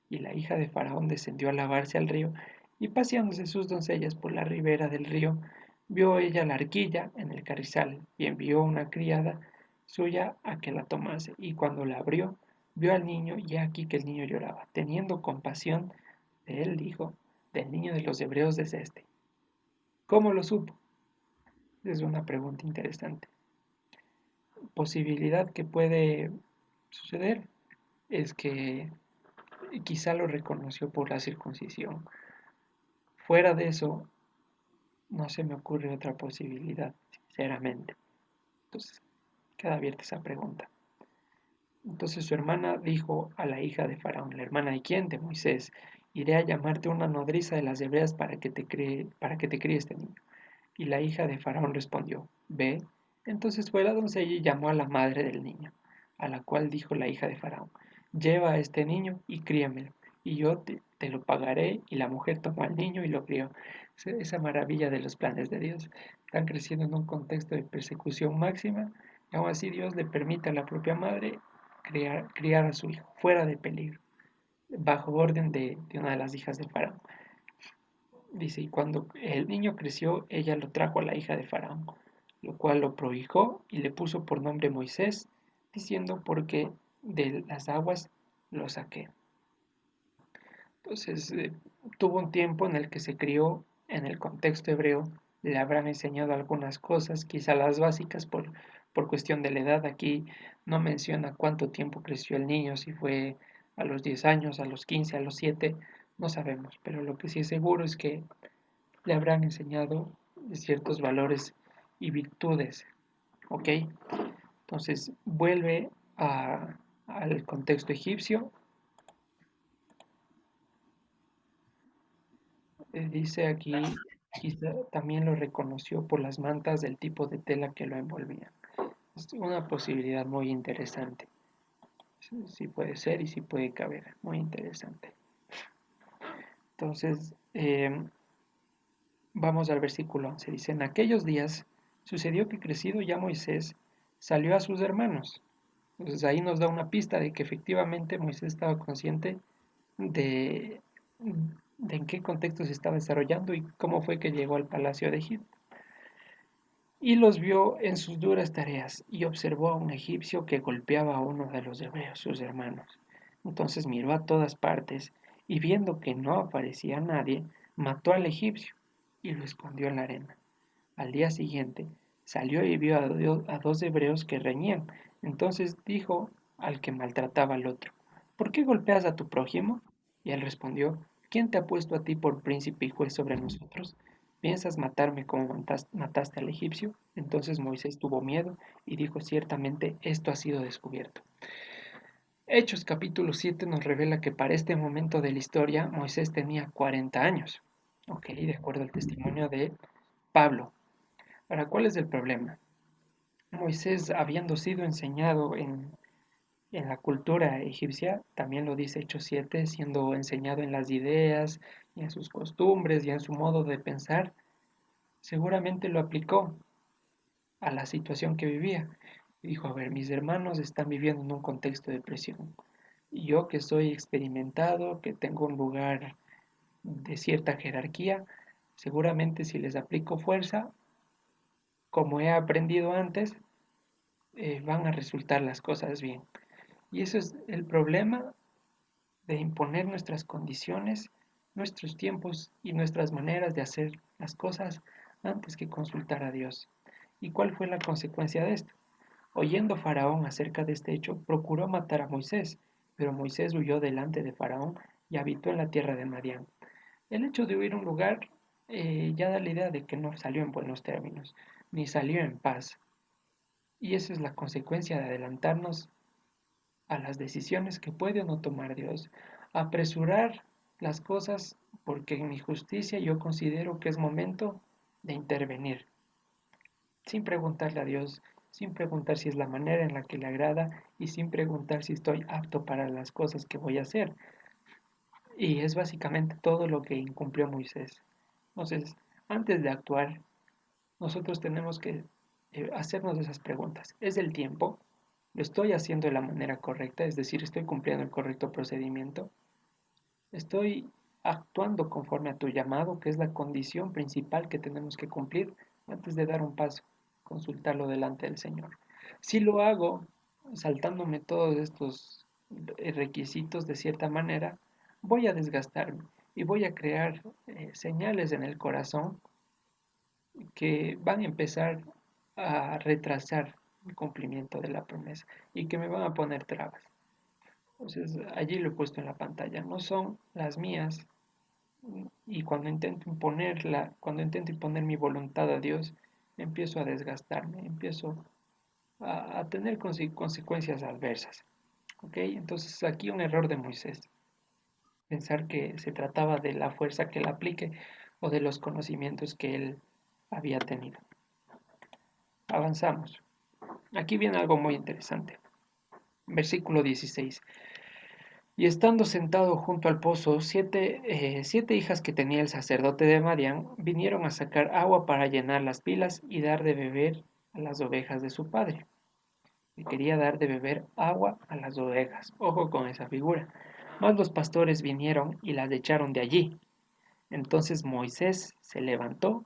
Y la hija de Faraón descendió a lavarse al río, y paseándose sus doncellas por la ribera del río, vio ella la arquilla en el carrizal, y envió una criada suya a que la tomase. Y cuando la abrió, vio al niño, y aquí que el niño lloraba. Teniendo compasión de él, dijo, del niño de los hebreos es este. ¿Cómo lo supo? Es una pregunta interesante. Posibilidad que puede suceder es que quizá lo reconoció por la circuncisión. Fuera de eso, no se me ocurre otra posibilidad, sinceramente. Entonces, queda abierta esa pregunta. Entonces su hermana dijo a la hija de Faraón, ¿la hermana de quién? De Moisés. Iré a llamarte una nodriza de las hebreas para que te críe este niño. Y la hija de Faraón respondió, ve. Entonces fue la doncella y llamó a la madre del niño, a la cual dijo la hija de Faraón, lleva a este niño y críamelo, y yo te lo pagaré. Y la mujer tomó al niño y lo crió. Esa maravilla de los planes de Dios. Están creciendo en un contexto de persecución máxima, y aún así Dios le permite a la propia madre criar a su hijo, fuera de peligro, bajo orden de una de las hijas de Faraón. Dice, y cuando el niño creció, ella lo trajo a la hija de Faraón, lo cual lo prohijó y le puso por nombre Moisés, diciendo, porque de las aguas lo saqué. Entonces, tuvo un tiempo en el que se crió en el contexto hebreo, le habrán enseñado algunas cosas, quizá las básicas por cuestión de la edad. Aquí no menciona cuánto tiempo creció el niño, si fue a los 10 años, a los 15, a los 7, no sabemos, pero lo que sí es seguro es que le habrán enseñado ciertos valores y virtudes, ¿ok? Entonces vuelve al contexto egipcio. Dice aquí, quizá también lo reconoció por las mantas del tipo de tela que lo envolvían. Es una posibilidad muy interesante. Sí puede ser y sí puede caber. Muy interesante. Entonces, vamos al versículo 11. Dice, en aquellos días sucedió que crecido ya Moisés salió a sus hermanos. Entonces ahí nos da una pista de que efectivamente Moisés estaba consciente de, de en qué contexto se estaba desarrollando y cómo fue que llegó al palacio de Egipto. Y los vio en sus duras tareas y observó a un egipcio que golpeaba a uno de los hebreos, sus hermanos. Entonces miró a todas partes y viendo que no aparecía nadie, mató al egipcio y lo escondió en la arena. Al día siguiente salió y vio a dos hebreos que reñían. Entonces dijo al que maltrataba al otro, ¿por qué golpeas a tu prójimo? Y él respondió, ¿quién te ha puesto a ti por príncipe y juez sobre nosotros? ¿piensas matarme como mataste al egipcio? Entonces Moisés tuvo miedo y dijo, ciertamente esto ha sido descubierto. Hechos capítulo 7 nos revela que para este momento de la historia Moisés tenía 40 años, ok, de acuerdo al testimonio de Pablo. Ahora, ¿cuál es el problema? Moisés, habiendo sido enseñado en la cultura egipcia, también lo dice Hechos 7, siendo enseñado en las ideas y en sus costumbres y en su modo de pensar, seguramente lo aplicó a la situación que vivía. Y dijo, a ver, mis hermanos están viviendo en un contexto de presión. Y yo que soy experimentado, que tengo un lugar de cierta jerarquía, seguramente si les aplico fuerza, como he aprendido antes, van a resultar las cosas bien. Y eso es el problema de imponer nuestras condiciones, nuestros tiempos y nuestras maneras de hacer las cosas antes que consultar a Dios. ¿Y cuál fue la consecuencia de esto? Oyendo Faraón acerca de este hecho, procuró matar a Moisés, pero Moisés huyó delante de Faraón y habitó en la tierra de Madián. El hecho de huir a un lugar ya da la idea de que no salió en buenos términos, ni salió en paz. Y esa es la consecuencia de adelantarnos a las decisiones que puede o no tomar Dios. Apresurar las cosas porque en mi justicia yo considero que es momento de intervenir, sin preguntarle a Dios, sin preguntar si es la manera en la que le agrada y sin preguntar si estoy apto para las cosas que voy a hacer. Y es básicamente todo lo que incumplió Moisés. Entonces, antes de actuar, nosotros tenemos que hacernos esas preguntas. ¿Es el tiempo? ¿Lo estoy haciendo de la manera correcta? Es decir, ¿estoy cumpliendo el correcto procedimiento? ¿Estoy actuando conforme a tu llamado, que es la condición principal que tenemos que cumplir antes de dar un paso? Consultarlo delante del Señor. Si lo hago saltándome todos estos requisitos de cierta manera, voy a desgastarme y voy a crear señales en el corazón que van a empezar a retrasar el cumplimiento de la promesa y que me van a poner trabas. Entonces, allí lo he puesto en la pantalla. No son las mías y cuando intento imponer mi voluntad a Dios, empiezo a desgastarme, empiezo a tener consecuencias adversas. ¿Ok? Entonces, aquí un error de Moisés. Pensar que se trataba de la fuerza que él aplique o de los conocimientos que él había tenido. Avanzamos. Aquí viene algo muy interesante. Versículo 16. Y estando sentado junto al pozo, siete hijas que tenía el sacerdote de Madián vinieron a sacar agua para llenar las pilas y dar de beber a las ovejas de su padre. Y quería dar de beber agua a las ovejas. Ojo con esa figura. Mas los pastores vinieron y las echaron de allí. Entonces Moisés se levantó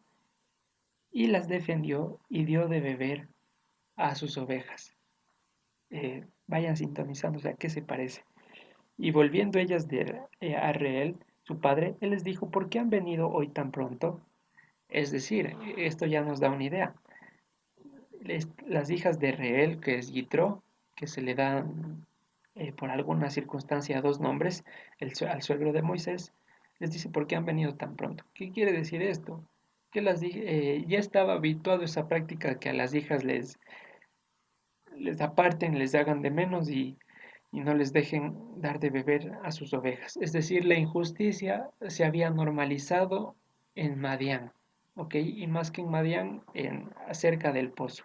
y las defendió y dio de beber a sus ovejas. Vayan sintonizándose a qué se parece. Y volviendo ellas a Reel, su padre, él les dijo, ¿por qué han venido hoy tan pronto? Es decir, esto ya nos da una idea. Las hijas de Reel, que es Yitro, que se le dan por alguna circunstancia dos nombres, al suegro de Moisés, les dice, ¿por qué han venido tan pronto? ¿Qué quiere decir esto? Que ya estaba habituado a esa práctica que a las hijas les aparten, les hagan de menos y no les dejen dar de beber a sus ovejas. Es decir, la injusticia se había normalizado en Madián, ¿ok? Y más que en Madián, cerca del pozo.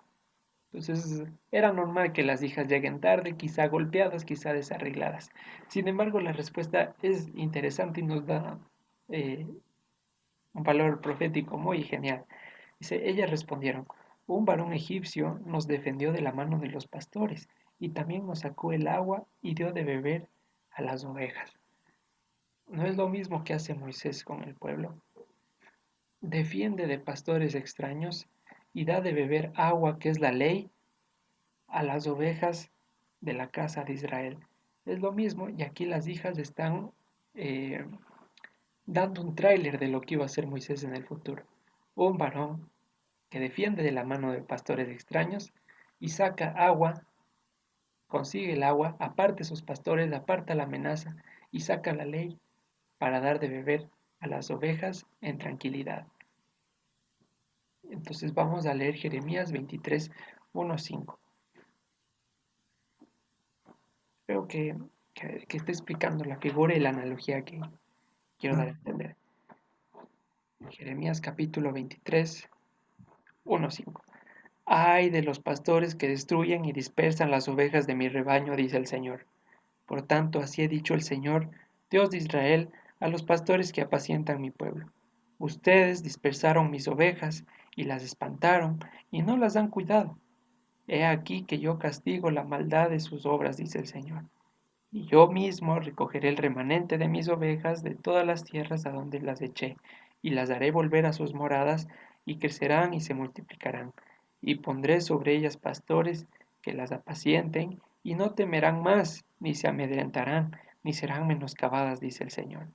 Entonces, era normal que las hijas lleguen tarde, quizá golpeadas, quizá desarregladas. Sin embargo, la respuesta es interesante y nos da eh, un valor profético muy genial. Dice, ellas respondieron, un varón egipcio nos defendió de la mano de los pastores y también nos sacó el agua y dio de beber a las ovejas. No es lo mismo que hace Moisés con el pueblo. Defiende de pastores extraños y da de beber agua, que es la ley, a las ovejas de la casa de Israel. Es lo mismo y aquí las hijas están eh, dando un tráiler de lo que iba a ser Moisés en el futuro. Un varón que defiende de la mano de pastores extraños y saca agua, consigue el agua, aparte sus pastores, aparta la amenaza y saca la ley para dar de beber a las ovejas en tranquilidad. Entonces vamos a leer Jeremías 23, 1, 5. Creo que está explicando la figura y la analogía que quiero dar a entender. Jeremías capítulo 23, 1, 5. Ay de los pastores que destruyen y dispersan las ovejas de mi rebaño, dice el Señor. Por tanto, así he dicho el Señor, Dios de Israel, a los pastores que apacientan mi pueblo. Ustedes dispersaron mis ovejas y las espantaron y no las han cuidado. He aquí que yo castigo la maldad de sus obras, dice el Señor. Y yo mismo recogeré el remanente de mis ovejas de todas las tierras a donde las eché, y las haré volver a sus moradas, y crecerán y se multiplicarán. Y pondré sobre ellas pastores que las apacienten, y no temerán más, ni se amedrentarán, ni serán menoscabadas, dice el Señor.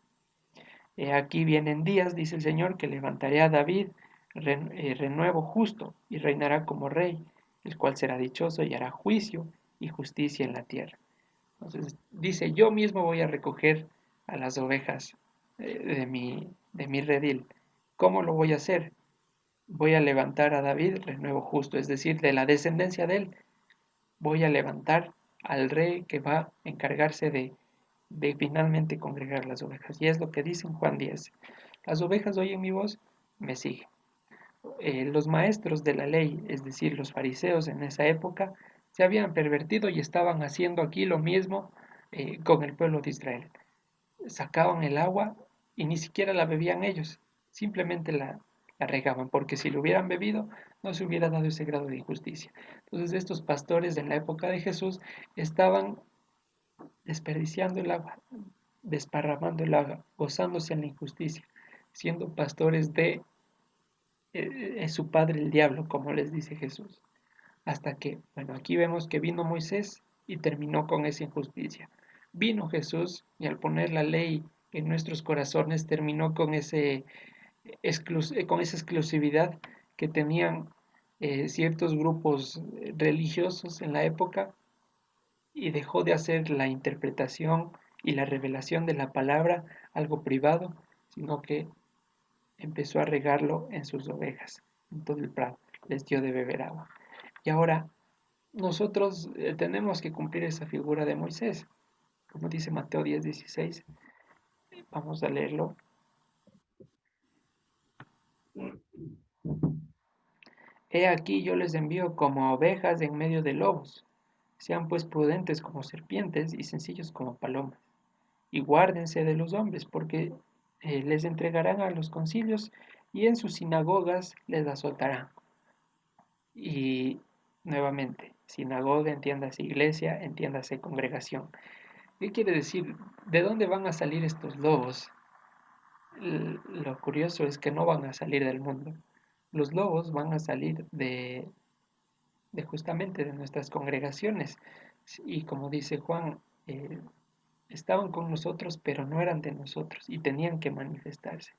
He aquí vienen días, dice el Señor, que levantaré a David, renuevo justo, y reinará como rey, el cual será dichoso y hará juicio y justicia en la tierra. Entonces dice, yo mismo voy a recoger a las ovejas de mi redil. ¿Cómo lo voy a hacer? Voy a levantar a David, renuevo justo, es decir, de la descendencia de él, voy a levantar al rey que va a encargarse de finalmente congregar las ovejas. Y es lo que dice en Juan 10. Las ovejas oyen mi voz, me siguen. Los maestros de la ley, es decir, los fariseos en esa época, se habían pervertido y estaban haciendo aquí lo mismo con el pueblo de Israel. Sacaban el agua y ni siquiera la bebían ellos, simplemente la regaban, porque si lo hubieran bebido no se hubiera dado ese grado de injusticia. Entonces estos pastores en la época de Jesús estaban desperdiciando el agua, desparramando el agua, gozándose en la injusticia, siendo pastores de su padre el diablo, como les dice Jesús. Hasta que, bueno, aquí vemos que vino Moisés y terminó con esa injusticia. Vino Jesús y al poner la ley en nuestros corazones terminó con con esa exclusividad que tenían ciertos grupos religiosos en la época y dejó de hacer la interpretación y la revelación de la palabra algo privado, sino que empezó a regarlo en sus ovejas, en todo el prado, les dio de beber agua. Y ahora nosotros tenemos que cumplir esa figura de Moisés, como dice Mateo 10:16. Vamos a leerlo. He aquí yo les envío como a ovejas en medio de lobos. Sean pues prudentes como serpientes y sencillos como palomas. Y guárdense de los hombres, porque les entregarán a los concilios y en sus sinagogas les azotarán. Y nuevamente, sinagoga, entiéndase iglesia, entiéndase congregación. ¿Qué quiere decir? ¿De dónde van a salir estos lobos? Lo curioso es que no van a salir del mundo. Los lobos van a salir de justamente de nuestras congregaciones. Y como dice Juan, estaban con nosotros, pero no eran de nosotros y tenían que manifestarse.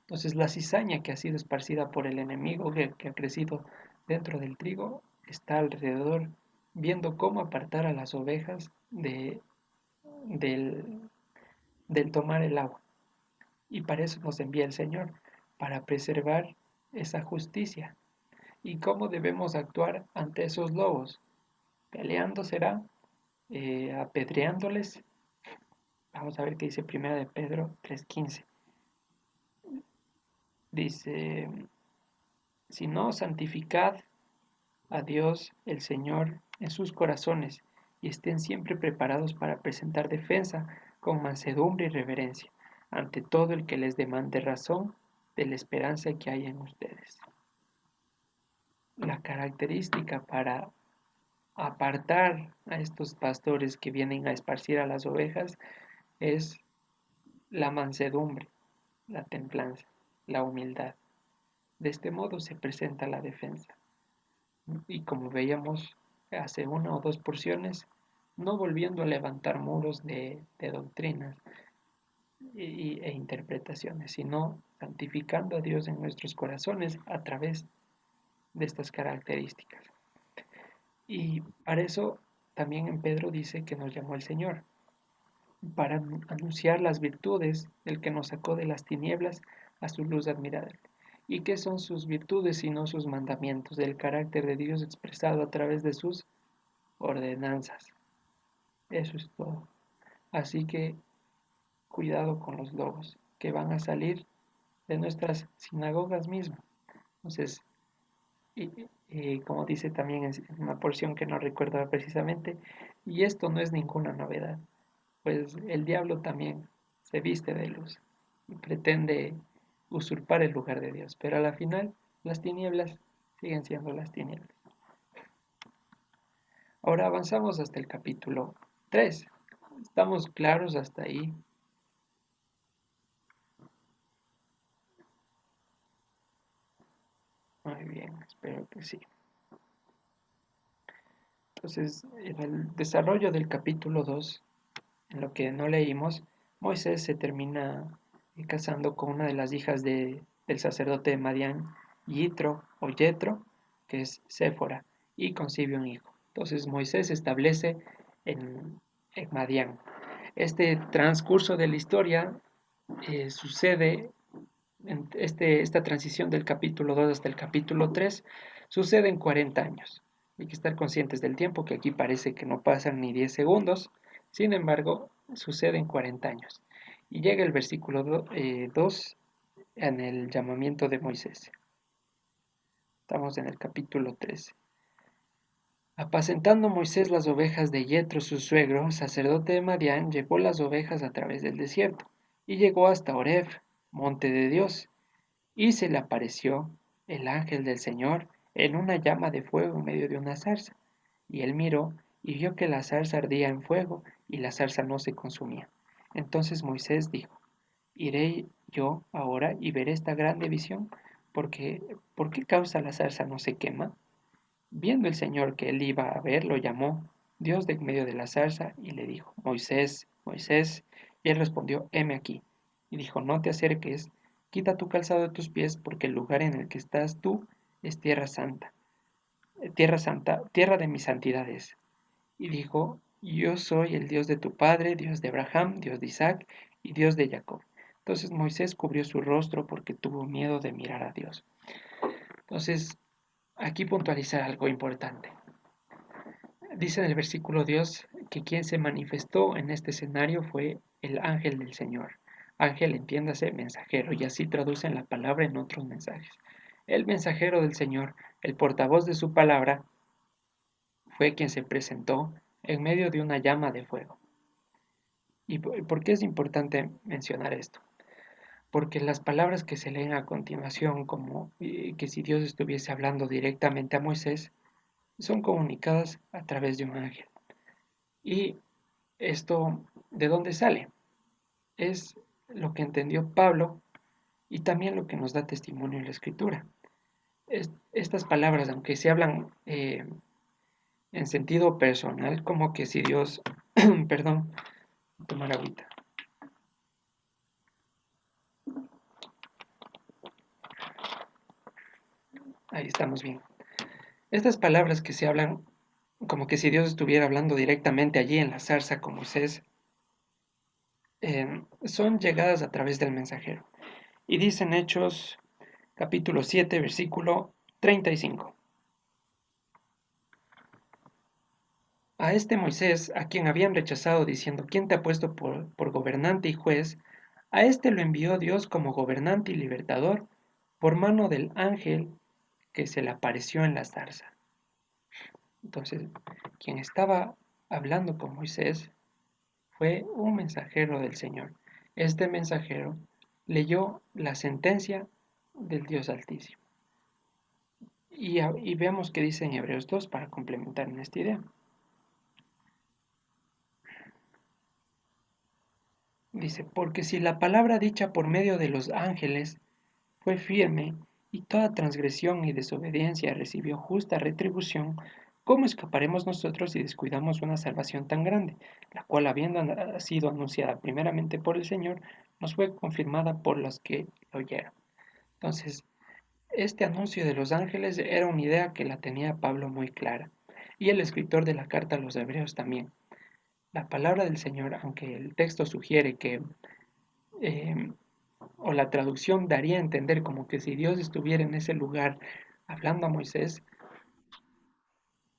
Entonces la cizaña que ha sido esparcida por el enemigo, que ha crecido dentro del trigo, está alrededor viendo cómo apartar a las ovejas del, del tomar el agua. Y para eso nos envía el Señor, para preservar esa justicia. ¿Y cómo debemos actuar ante esos lobos? Peleando será, apedreándoles. Vamos a ver qué dice Primera de Pedro 3:15. Dice, si no, santificad a Dios el Señor en sus corazones y estén siempre preparados para presentar defensa con mansedumbre y reverencia ante todo el que les demande razón de la esperanza que hay en ustedes. La característica para apartar a estos pastores que vienen a esparcir a las ovejas es la mansedumbre, la templanza, la humildad. De este modo se presenta la defensa. Y como veíamos hace una o dos porciones, no volviendo a levantar muros de doctrinas e interpretaciones, sino santificando a Dios en nuestros corazones a través de estas características. Y para eso también en Pedro dice que nos llamó el Señor, para anunciar las virtudes del que nos sacó de las tinieblas a su luz admirable. ¿Y qué son sus virtudes sino sus mandamientos, del carácter de Dios expresado a través de sus ordenanzas? Eso es todo. Así que cuidado con los lobos que van a salir de nuestras sinagogas mismas. Entonces, como dice también en una porción que no recuerdo precisamente, y esto no es ninguna novedad, pues el diablo también se viste de luz y pretende usurpar el lugar de Dios, pero a la final las tinieblas siguen siendo las tinieblas. Ahora avanzamos hasta el capítulo 3. ¿Estamos claros hasta ahí? Muy bien, espero que sí. Entonces, en el desarrollo del capítulo 2, en lo que no leímos, Moisés se termina casando con una de las hijas del sacerdote de Madián, Yitro o Yetro, que es Séfora, y concibe un hijo. Entonces Moisés se establece en Madián. Este transcurso de la historia sucede, esta transición del capítulo 2 hasta el capítulo 3, sucede en 40 años. Hay que estar conscientes del tiempo, que aquí parece que no pasan ni 10 segundos, sin embargo, sucede en 40 años. Y llega el versículo 2 en el llamamiento de Moisés. Estamos en el capítulo 13. Apacentando Moisés las ovejas de Yetro, su suegro, sacerdote de Madián, llevó las ovejas a través del desierto, y llegó hasta Horeb, monte de Dios, y se le apareció el ángel del Señor en una llama de fuego en medio de una zarza. Y él miró y vio que la zarza ardía en fuego y la zarza no se consumía. Entonces Moisés dijo, iré yo ahora y veré esta grande visión, porque ¿por qué causa la zarza no se quema? Viendo el Señor que él iba a ver, lo llamó Dios de en medio de la zarza y le dijo, Moisés, Moisés. Y él respondió, heme aquí. Y dijo, no te acerques, quita tu calzado de tus pies, porque el lugar en el que estás tú es tierra santa, tierra de mis santidades. Y dijo, yo soy el Dios de tu padre, Dios de Abraham, Dios de Isaac y Dios de Jacob. Entonces Moisés cubrió su rostro porque tuvo miedo de mirar a Dios. Entonces, aquí puntualizar algo importante. Dice en el versículo Dios que quien se manifestó en este escenario fue el ángel del Señor. Ángel, entiéndase, mensajero, y así traducen la palabra en otros mensajes. El mensajero del Señor, el portavoz de su palabra, fue quien se presentó en medio de una llama de fuego. ¿Y por qué es importante mencionar esto? Porque las palabras que se leen a continuación, como que si Dios estuviese hablando directamente a Moisés, son comunicadas a través de un ángel. Y esto, ¿de dónde sale? Es lo que entendió Pablo y también lo que nos da testimonio en la Escritura. Estas palabras, aunque se hablan en sentido personal, como que si Dios, perdón, tomar agüita. Ahí estamos bien. Estas palabras que se hablan como que si Dios estuviera hablando directamente allí en la zarza con Moisés, son llegadas a través del mensajero. Y dicen Hechos capítulo 7, versículo 35. A este Moisés, a quien habían rechazado diciendo, ¿quién te ha puesto por gobernante y juez? A este lo envió Dios como gobernante y libertador por mano del ángel que se le apareció en la zarza. Entonces, quien estaba hablando con Moisés fue un mensajero del Señor. Este mensajero leyó la sentencia del Dios Altísimo. Y veamos qué dice en Hebreos 2 para complementar en esta idea. Dice, porque si la palabra dicha por medio de los ángeles fue firme y toda transgresión y desobediencia recibió justa retribución, ¿cómo escaparemos nosotros si descuidamos una salvación tan grande, la cual habiendo sido anunciada primeramente por el Señor, nos fue confirmada por los que lo oyeron? Entonces, este anuncio de los ángeles era una idea que la tenía Pablo muy clara, y el escritor de la carta a los hebreos también. La palabra del Señor, aunque el texto sugiere que eh, o la traducción daría a entender como que si Dios estuviera en ese lugar hablando a Moisés,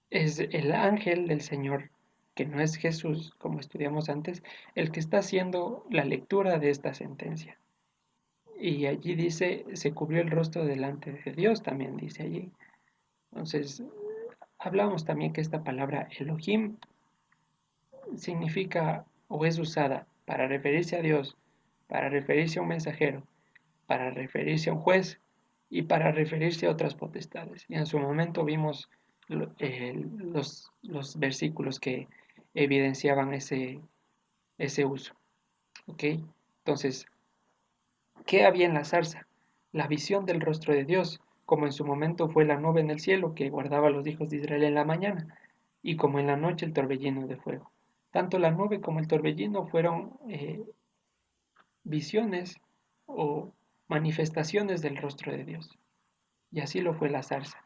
es el ángel del Señor, que no es Jesús, como estudiamos antes, el que está haciendo la lectura de esta sentencia. Y allí dice, se cubrió el rostro delante de Dios, también dice allí. Entonces, hablamos también que esta palabra Elohim significa o es usada para referirse a Dios, para referirse a un mensajero, para referirse a un juez y para referirse a otras potestades. Y en su momento vimos los versículos que evidenciaban ese uso. ¿Ok? Entonces, ¿qué había en la zarza? La visión del rostro de Dios, como en su momento fue la nube en el cielo que guardaba a los hijos de Israel en la mañana, y como en la noche el torbellino de fuego. Tanto la nube como el torbellino fueron visiones o manifestaciones del rostro de Dios. Y así lo fue la zarza.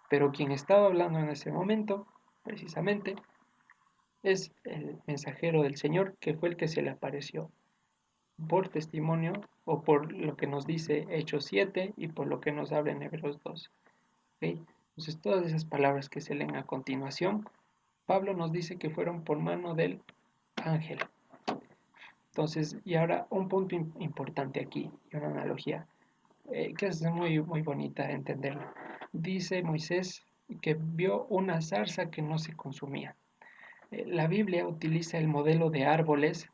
Pero quien estaba hablando en ese momento, precisamente, es el mensajero del Señor, que fue el que se le apareció por testimonio o por lo que nos dice Hechos 7 y por lo que nos habla en Hebreos 2. ¿Okay? Entonces, todas esas palabras que se leen a continuación, Pablo nos dice que fueron por mano del ángel. Entonces, y ahora un punto importante aquí, y una analogía, que es muy, muy bonita de entenderla. Dice Moisés que vio una zarza que no se consumía. La Biblia utiliza el modelo de árboles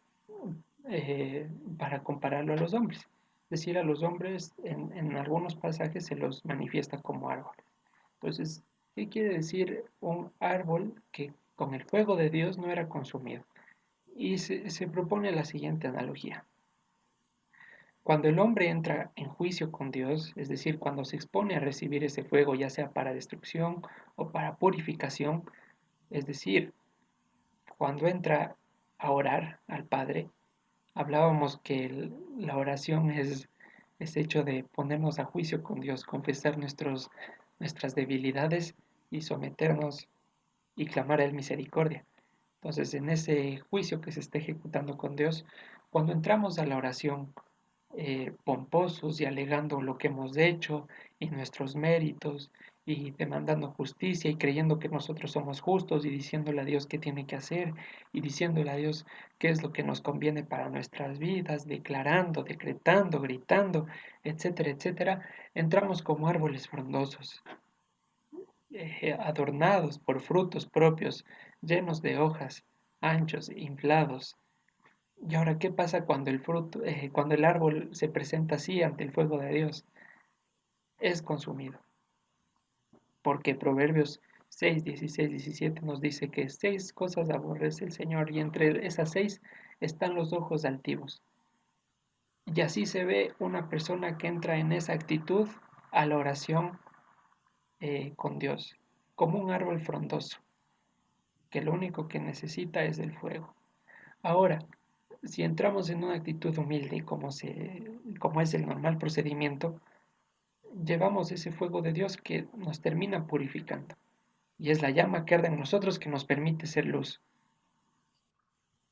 eh, para compararlo a los hombres. Es decir, a los hombres en algunos pasajes se los manifiesta como árboles. Entonces, ¿qué quiere decir un árbol que con el fuego de Dios no era consumido? Y se propone la siguiente analogía. Cuando el hombre entra en juicio con Dios, es decir, cuando se expone a recibir ese fuego, ya sea para destrucción o para purificación, es decir, cuando entra a orar al Padre, hablábamos que la oración es hecho de ponernos a juicio con Dios, confesar nuestras debilidades y someternos y clamar a Él misericordia. Entonces, en ese juicio que se está ejecutando con Dios, cuando entramos a la oración pomposos y alegando lo que hemos hecho y nuestros méritos y demandando justicia y creyendo que nosotros somos justos y diciéndole a Dios qué tiene que hacer y diciéndole a Dios qué es lo que nos conviene para nuestras vidas, declarando, decretando, gritando, etcétera, etcétera, entramos como árboles frondosos, adornados por frutos propios, llenos de hojas, anchos, inflados. Y ahora, ¿qué pasa cuando el fruto, cuando el árbol se presenta así ante el fuego de Dios? Es consumido. Porque Proverbios 6, 16, 17 nos dice que 6 cosas aborrece el Señor y entre esas 6 están los ojos altivos. Y así se ve una persona que entra en esa actitud a la oración con Dios, como un árbol frondoso, que lo único que necesita es el fuego. Ahora, si entramos en una actitud humilde, como es el normal procedimiento, llevamos ese fuego de Dios que nos termina purificando. Y es la llama que arde en nosotros que nos permite ser luz.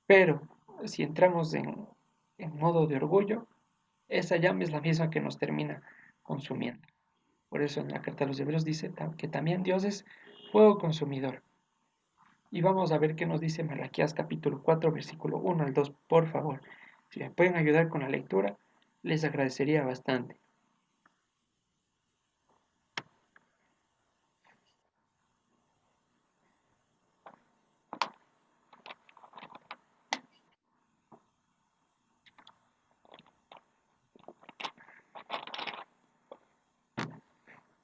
Pero si entramos en modo de orgullo, esa llama es la misma que nos termina consumiendo. Por eso en la carta de los Hebreos dice que también Dios es fuego consumidor. Y vamos a ver qué nos dice Malaquías capítulo 4, versículo 1 al 2, por favor. Si me pueden ayudar con la lectura, les agradecería bastante.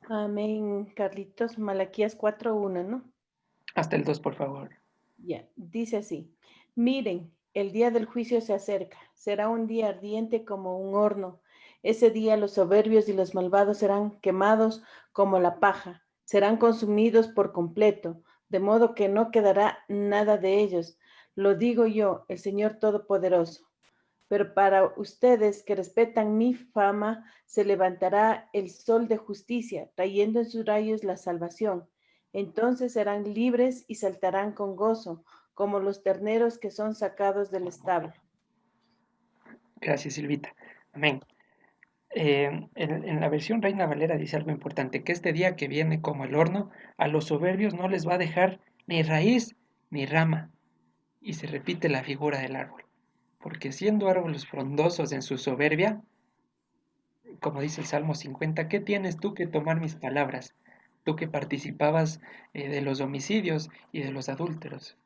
Amén, Carlitos. Malaquías 4:1, ¿no? Hasta el 2, por favor. Ya, dice así. Miren, el día del juicio se acerca. Será un día ardiente como un horno. Ese día los soberbios y los malvados serán quemados como la paja. Serán consumidos por completo, de modo que no quedará nada de ellos. Lo digo yo, el Señor Todopoderoso. Pero para ustedes que respetan mi fama, se levantará el sol de justicia, trayendo en sus rayos la salvación. Entonces serán libres y saltarán con gozo, como los terneros que son sacados del establo. Gracias, Silvita. Amén. En la versión Reina Valera dice algo importante, que este día que viene como el horno, a los soberbios no les va a dejar ni raíz ni rama. Y se repite la figura del árbol, porque siendo árboles frondosos en su soberbia, como dice el Salmo 50, ¿qué tienes tú que tomar mis palabras? Tú que participabas de los homicidios y de los adúlteros.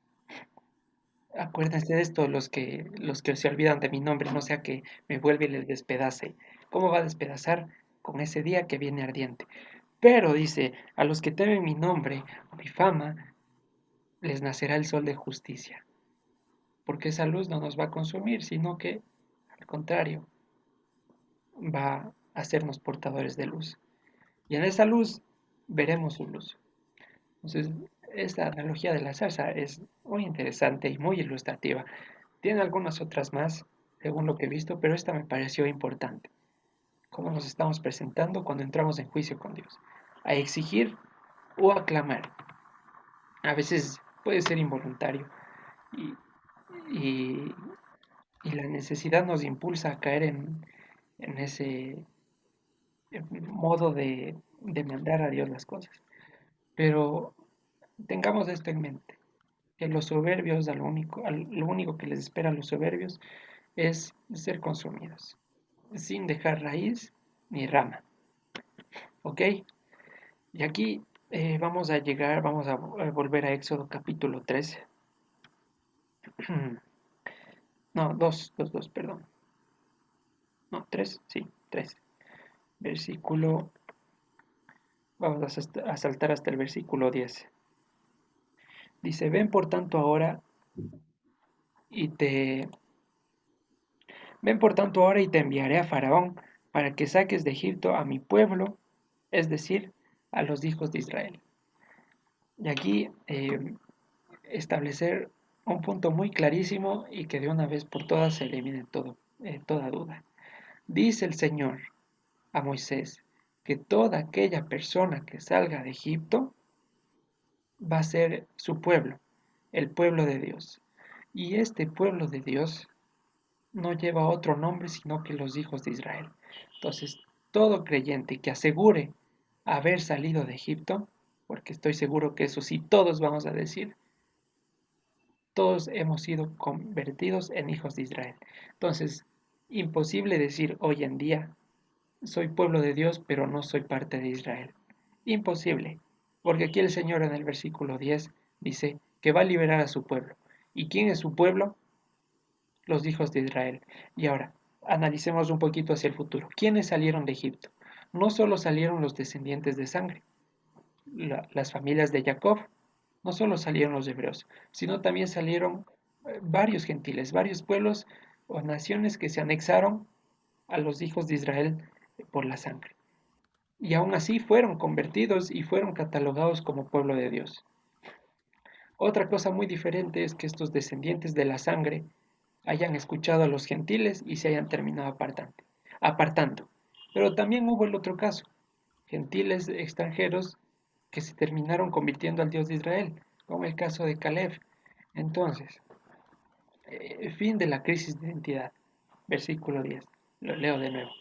Acuérdense de esto, los que se olvidan de mi nombre, no sea que me vuelva y les despedace. ¿Cómo va a despedazar? Con ese día que viene ardiente. Pero dice, a los que temen mi nombre o mi fama, les nacerá el sol de justicia. Porque esa luz no nos va a consumir, sino que, al contrario, va a hacernos portadores de luz. Y en esa luz veremos su luz. Entonces, esta analogía de la zarza es muy interesante y muy ilustrativa. Tiene algunas otras más, según lo que he visto, pero esta me pareció importante. Cómo nos estamos presentando cuando entramos en juicio con Dios. A exigir o a clamar. A veces puede ser involuntario y, y- y la necesidad nos impulsa a caer en ese modo de demandar a Dios las cosas. Pero tengamos esto en mente, que los soberbios, lo único que les espera a los soberbios es ser consumidos, sin dejar raíz ni rama. ¿Ok? Y aquí vamos a volver a Éxodo capítulo 13. No, 2, perdón. No, 3, sí, 3. Versículo, vamos a saltar hasta el versículo 10. Dice, y te, ven por tanto ahora y te enviaré a Faraón para que saques de Egipto a mi pueblo, es decir, a los hijos de Israel. Y aquí establecer un punto muy clarísimo y que de una vez por todas se elimine toda duda. Dice el Señor a Moisés que toda aquella persona que salga de Egipto va a ser su pueblo, el pueblo de Dios. Y este pueblo de Dios no lleva otro nombre sino que los hijos de Israel. Entonces, todo creyente que asegure haber salido de Egipto, porque estoy seguro que eso sí todos vamos a decir, todos hemos sido convertidos en hijos de Israel. Entonces, imposible decir hoy en día, soy pueblo de Dios, pero no soy parte de Israel. Imposible, porque aquí el Señor en el versículo 10 dice que va a liberar a su pueblo. ¿Y quién es su pueblo? Los hijos de Israel. Y ahora, analicemos un poquito hacia el futuro. ¿Quiénes salieron de Egipto? No solo salieron los descendientes de sangre, las familias de Jacob, no solo salieron los hebreos, sino también salieron varios gentiles, varios pueblos o naciones que se anexaron a los hijos de Israel por la sangre. Y aún así fueron convertidos y fueron catalogados como pueblo de Dios. Otra cosa muy diferente es que estos descendientes de la sangre hayan escuchado a los gentiles y se hayan terminado apartando. Pero también hubo el otro caso, gentiles extranjeros que se terminaron convirtiendo al Dios de Israel, como el caso de Caleb. Entonces, fin de la crisis de identidad. Versículo 10. Lo leo de nuevo.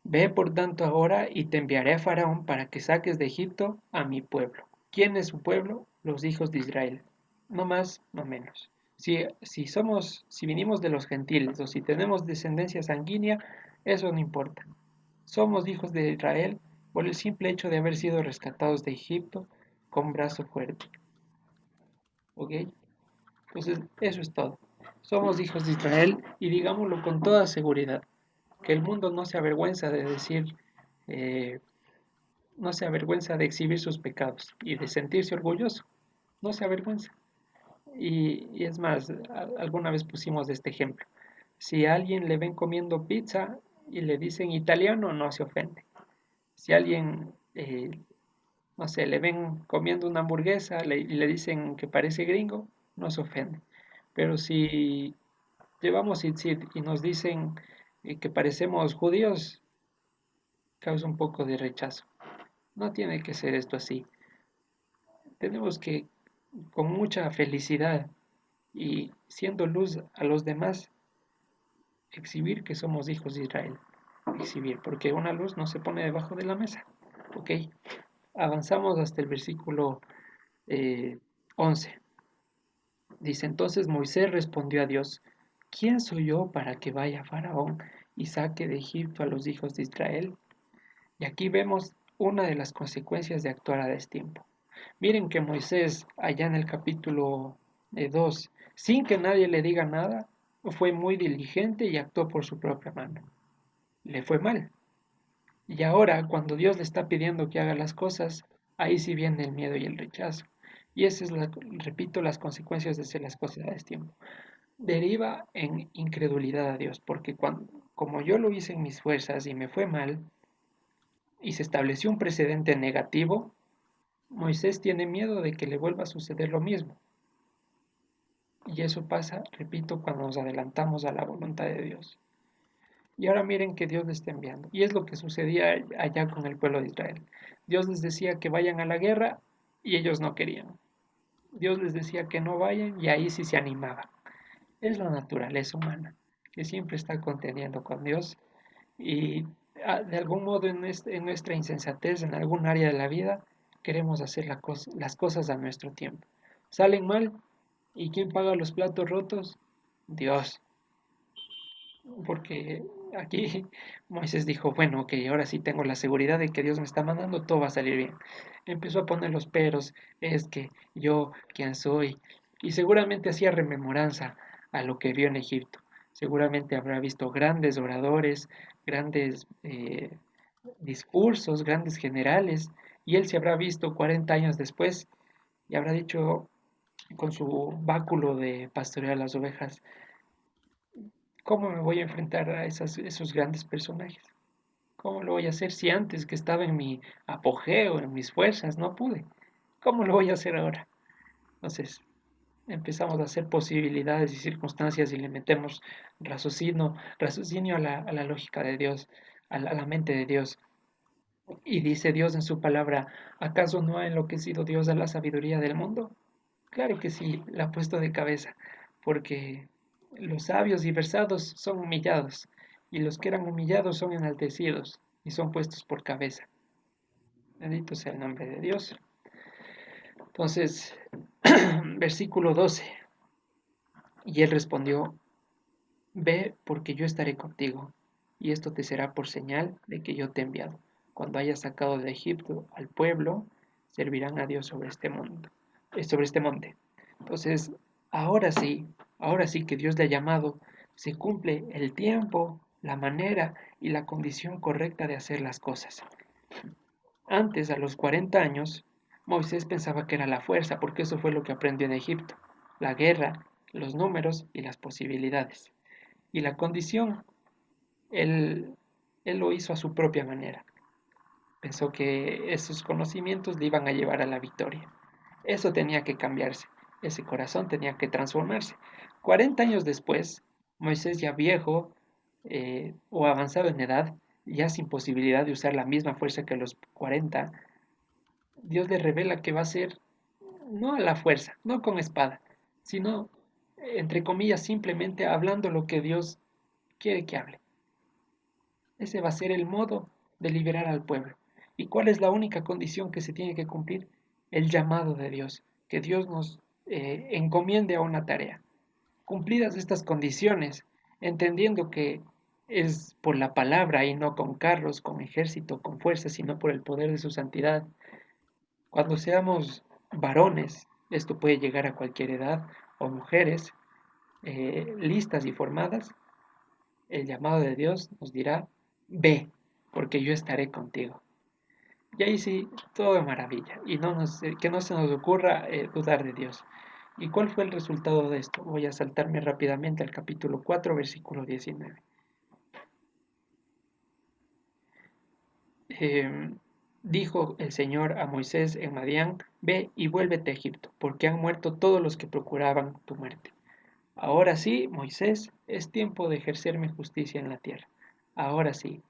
Ve por tanto ahora y te enviaré a Faraón para que saques de Egipto a mi pueblo. ¿Quién es su pueblo? Los hijos de Israel. No más, no menos. Si vinimos de los gentiles o si tenemos descendencia sanguínea, eso no importa. Somos hijos de Israel por el simple hecho de haber sido rescatados de Egipto con brazo fuerte. ¿Ok? Entonces, eso es todo. Somos hijos de Israel y digámoslo con toda seguridad. Que el mundo no se avergüenza de decir, eh, no se avergüenza de exhibir sus pecados y de sentirse orgulloso. No se avergüenza. Y es más, alguna vez pusimos este ejemplo. Si a alguien le ven comiendo pizza y le dicen italiano, no se ofende. Si a alguien, no sé, le ven comiendo una hamburguesa y le dicen que parece gringo, no se ofende. Pero si llevamos tzitzit y nos dicen que parecemos judíos, causa un poco de rechazo. No tiene que ser esto así. Tenemos que, con mucha felicidad y siendo luz a los demás, exhibir que somos hijos de Israel. exhibir, porque una luz no se pone debajo de la mesa. Ok, avanzamos hasta el versículo 11. Dice, entonces Moisés respondió a Dios, ¿quién soy yo para que vaya a Faraón y saque de Egipto a los hijos de Israel? Y aquí vemos una de las consecuencias de actuar a destiempo. Miren que Moisés, allá en el capítulo 2, sin que nadie le diga nada, fue muy diligente y actuó por su propia mano. Le fue mal. Y ahora, cuando Dios le está pidiendo que haga las cosas, ahí sí viene el miedo y el rechazo. Y esa es, repito, las consecuencias de hacer las cosas a destiempo. Deriva en incredulidad a Dios, porque como yo lo hice en mis fuerzas y me fue mal, y se estableció un precedente negativo, Moisés tiene miedo de que le vuelva a suceder lo mismo. Y eso pasa, repito, cuando nos adelantamos a la voluntad de Dios. Y ahora miren que Dios le está enviando. Y es lo que sucedía allá con el pueblo de Israel. Dios les decía que vayan a la guerra y ellos no querían. Dios les decía que no vayan y ahí sí se animaban. Es la naturaleza humana, que siempre está contendiendo con Dios y de algún modo en nuestra insensatez, en algún área de la vida, queremos hacer las cosas a nuestro tiempo. Salen mal y ¿quién paga los platos rotos? Dios. Porque aquí Moisés dijo, bueno, ok, ahora sí tengo la seguridad de que Dios me está mandando, todo va a salir bien. Empezó a poner los peros, es que yo, quién soy, y seguramente hacía rememoranza a lo que vio en Egipto. Seguramente habrá visto grandes oradores, grandes discursos, grandes generales, y él se habrá visto 40 años después y habrá dicho con su báculo de pastorear las ovejas, ¿cómo me voy a enfrentar a esos grandes personajes? ¿Cómo lo voy a hacer si antes que estaba en mi apogeo, en mis fuerzas, no pude? ¿Cómo lo voy a hacer ahora? Entonces, empezamos a hacer posibilidades y circunstancias y le metemos raciocinio a la lógica de Dios, a la mente de Dios. Y dice Dios en su palabra, ¿acaso no ha enloquecido Dios a la sabiduría del mundo? Claro que sí, la ha puesto de cabeza, porque los sabios y versados son humillados, y los que eran humillados son enaltecidos, y son puestos por cabeza. Bendito sea el nombre de Dios. Entonces, versículo 12. Y él respondió, ve porque yo estaré contigo, y esto te será por señal de que yo te he enviado. Cuando hayas sacado de Egipto al pueblo, servirán a Dios sobre este monte. Entonces, ahora sí que Dios le ha llamado, se cumple el tiempo, la manera y la condición correcta de hacer las cosas. Antes, a los 40 años, Moisés pensaba que era la fuerza, porque eso fue lo que aprendió en Egipto, la guerra, los números y las posibilidades. Y la condición, él, él lo hizo a su propia manera. Pensó que esos conocimientos le iban a llevar a la victoria. Eso tenía que cambiarse, ese corazón tenía que transformarse. 40 años después, Moisés ya viejo o avanzado en edad, ya sin posibilidad de usar la misma fuerza que los 40, Dios le revela que va a ser no a la fuerza, no con espada, sino, entre comillas, simplemente hablando lo que Dios quiere que hable. Ese va a ser el modo de liberar al pueblo. ¿Y cuál es la única condición que se tiene que cumplir? El llamado de Dios, que Dios nos encomiende a una tarea. Cumplidas estas condiciones, entendiendo que es por la palabra y no con carros, con ejército, con fuerza, sino por el poder de su santidad. Cuando seamos varones, esto puede llegar a cualquier edad, o mujeres listas y formadas, el llamado de Dios nos dirá, ve, porque yo estaré contigo. Y ahí sí, todo de maravilla. Y que no se nos ocurra dudar de Dios. ¿Y cuál fue el resultado de esto? Voy a saltarme rápidamente al capítulo 4, versículo 19. Dijo el Señor a Moisés en Madián, ve y vuélvete a Egipto, porque han muerto todos los que procuraban tu muerte. Ahora sí, Moisés, es tiempo de ejercerme justicia en la tierra. Ahora sí,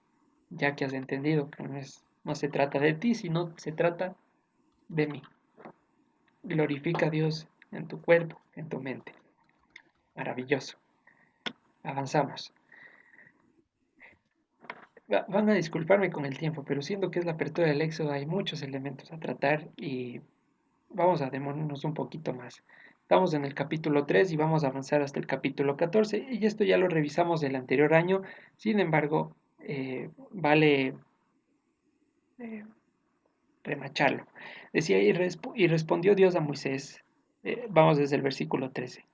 ya que has entendido que no se trata de ti, sino se trata de mí. Glorifica a Dios en tu cuerpo, en tu mente. Maravilloso. Avanzamos. Van a disculparme con el tiempo, pero siendo que es la apertura del Éxodo, hay muchos elementos a tratar y vamos a demorarnos un poquito más. Estamos en el capítulo 3 y vamos a avanzar hasta el capítulo 14 y esto ya lo revisamos el anterior año, sin embargo, vale eh, remacharlo. Decía, y respondió Dios a Moisés, vamos desde el versículo 13.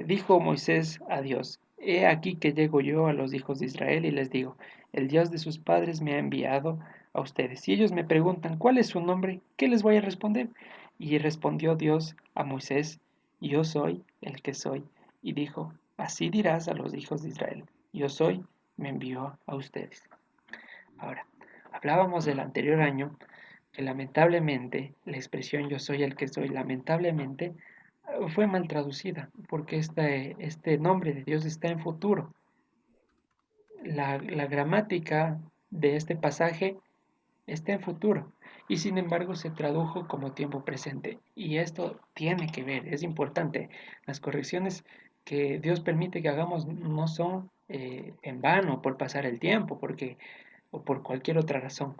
Dijo Moisés a Dios, he aquí que llego yo a los hijos de Israel y les digo, el Dios de sus padres me ha enviado a ustedes. Si ellos me preguntan, ¿cuál es su nombre? ¿Qué les voy a responder? Y respondió Dios a Moisés, yo soy el que soy. Y dijo, así dirás a los hijos de Israel, yo soy, me envió a ustedes. Ahora, hablábamos del anterior año que lamentablemente la expresión yo soy el que soy, lamentablemente fue mal traducida, porque este nombre de Dios está en futuro. La gramática de este pasaje está en futuro y sin embargo se tradujo como tiempo presente. Y esto tiene que ver, es importante. Las correcciones que Dios permite que hagamos no son en vano por pasar el tiempo, porque o por cualquier otra razón.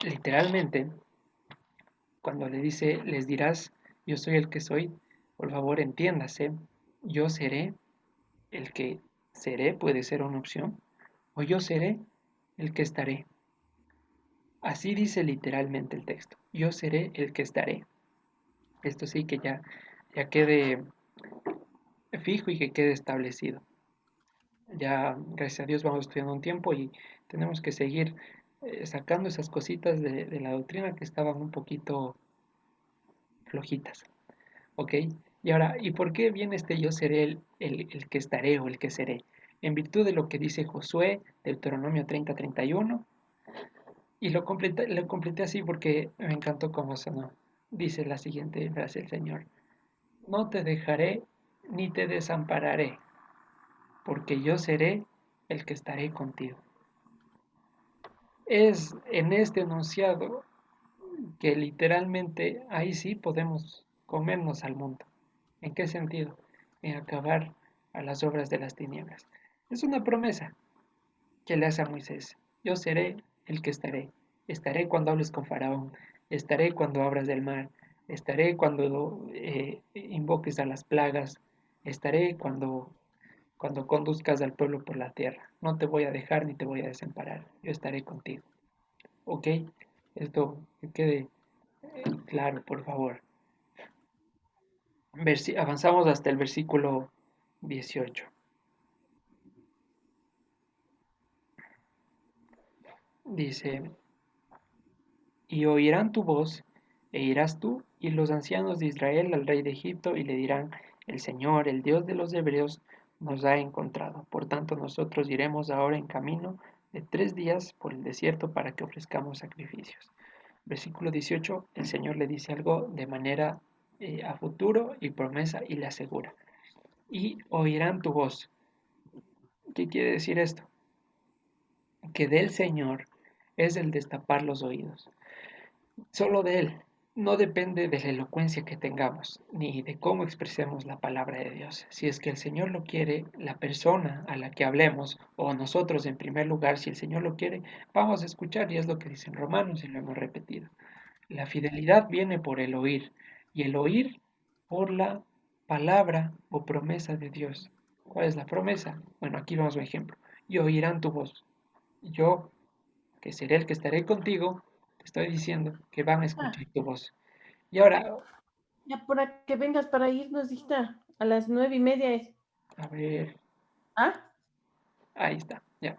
Literalmente, cuando le dice, les dirás, yo soy el que soy, por favor entiéndase, yo seré el que seré, puede ser una opción, o yo seré el que estaré. Así dice literalmente el texto, yo seré el que estaré. Esto sí que ya quede fijo y que quede establecido. Ya, gracias a Dios, vamos estudiando un tiempo y tenemos que seguir sacando esas cositas de la doctrina que estaban un poquito flojitas. ¿Ok? Y ahora, ¿y por qué viene este yo seré el que estaré o el que seré? En virtud de lo que dice Josué, Deuteronomio 30:31, y lo completé así porque me encantó cómo sonó. Dice la siguiente frase el Señor, no te dejaré ni te desampararé, porque yo seré el que estaré contigo. Es en este enunciado que literalmente ahí sí podemos comernos al mundo. ¿En qué sentido? En acabar a las obras de las tinieblas. Es una promesa que le hace a Moisés. Yo seré el que estaré. Estaré cuando hables con Faraón. Estaré cuando abras del mar. Estaré cuando invoques a las plagas. Estaré cuando conduzcas al pueblo por la tierra. No te voy a dejar ni te voy a desamparar. Yo estaré contigo. ¿Ok? Esto que quede claro, por favor. Avanzamos hasta el versículo 18. Dice, y oirán tu voz, e irás tú y los ancianos de Israel al rey de Egipto, y le dirán, el Señor, el Dios de los hebreos, nos ha encontrado. Por tanto, nosotros iremos ahora en camino de 3 días por el desierto para que ofrezcamos sacrificios. Versículo 18, el Señor le dice algo de manera a futuro y promesa y le asegura. Y oirán tu voz. ¿Qué quiere decir esto? Que del Señor es el destapar los oídos. Solo de Él. No depende de la elocuencia que tengamos, ni de cómo expresemos la palabra de Dios. Si es que el Señor lo quiere, la persona a la que hablemos, o nosotros en primer lugar, si el Señor lo quiere, vamos a escuchar, y es lo que dicen Romanos, y lo hemos repetido. La fidelidad viene por el oír, y el oír por la palabra o promesa de Dios. ¿Cuál es la promesa? Bueno, aquí vamos a un ejemplo. Y oirán tu voz. Yo, que seré el que estaré contigo, te estoy diciendo que van a Ah, escuchar tu voz. Y ahora, ya para que vengas para irnos, hijita, a las 9:30 es. a ver, ¿Ah? ahí está, ya.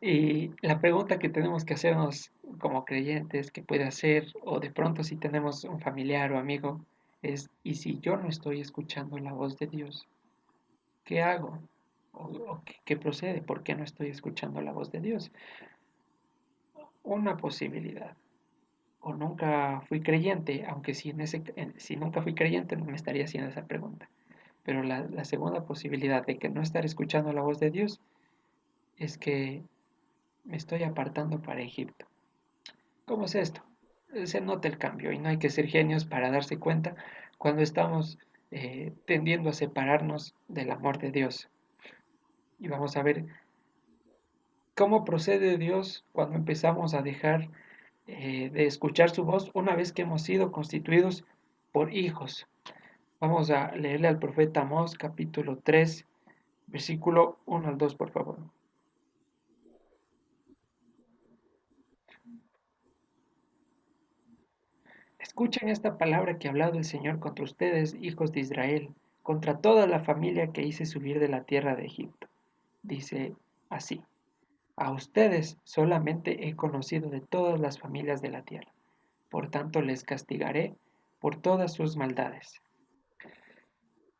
Y la pregunta que tenemos que hacernos como creyentes, que puede hacer, o de pronto si tenemos un familiar o amigo, es, ¿y si yo no estoy escuchando la voz de Dios? ¿Qué hago? ¿O qué procede? ¿Por qué no estoy escuchando la voz de Dios? Una posibilidad. O nunca fui creyente, aunque si nunca fui creyente no me estaría haciendo esa pregunta. Pero la segunda posibilidad de que no estar escuchando la voz de Dios es que me estoy apartando para Egipto. ¿Cómo es esto? Se nota el cambio y no hay que ser genios para darse cuenta cuando estamos tendiendo a separarnos del amor de Dios. Y vamos a ver cómo procede Dios cuando empezamos a dejar de escuchar su voz una vez que hemos sido constituidos por hijos. Vamos a leerle al profeta Amós capítulo 3, versículo 1 al 2, por favor. Escuchen esta palabra que ha hablado el Señor contra ustedes, hijos de Israel, contra toda la familia que hice subir de la tierra de Egipto. Dice así: a ustedes solamente he conocido de todas las familias de la tierra, por tanto les castigaré por todas sus maldades.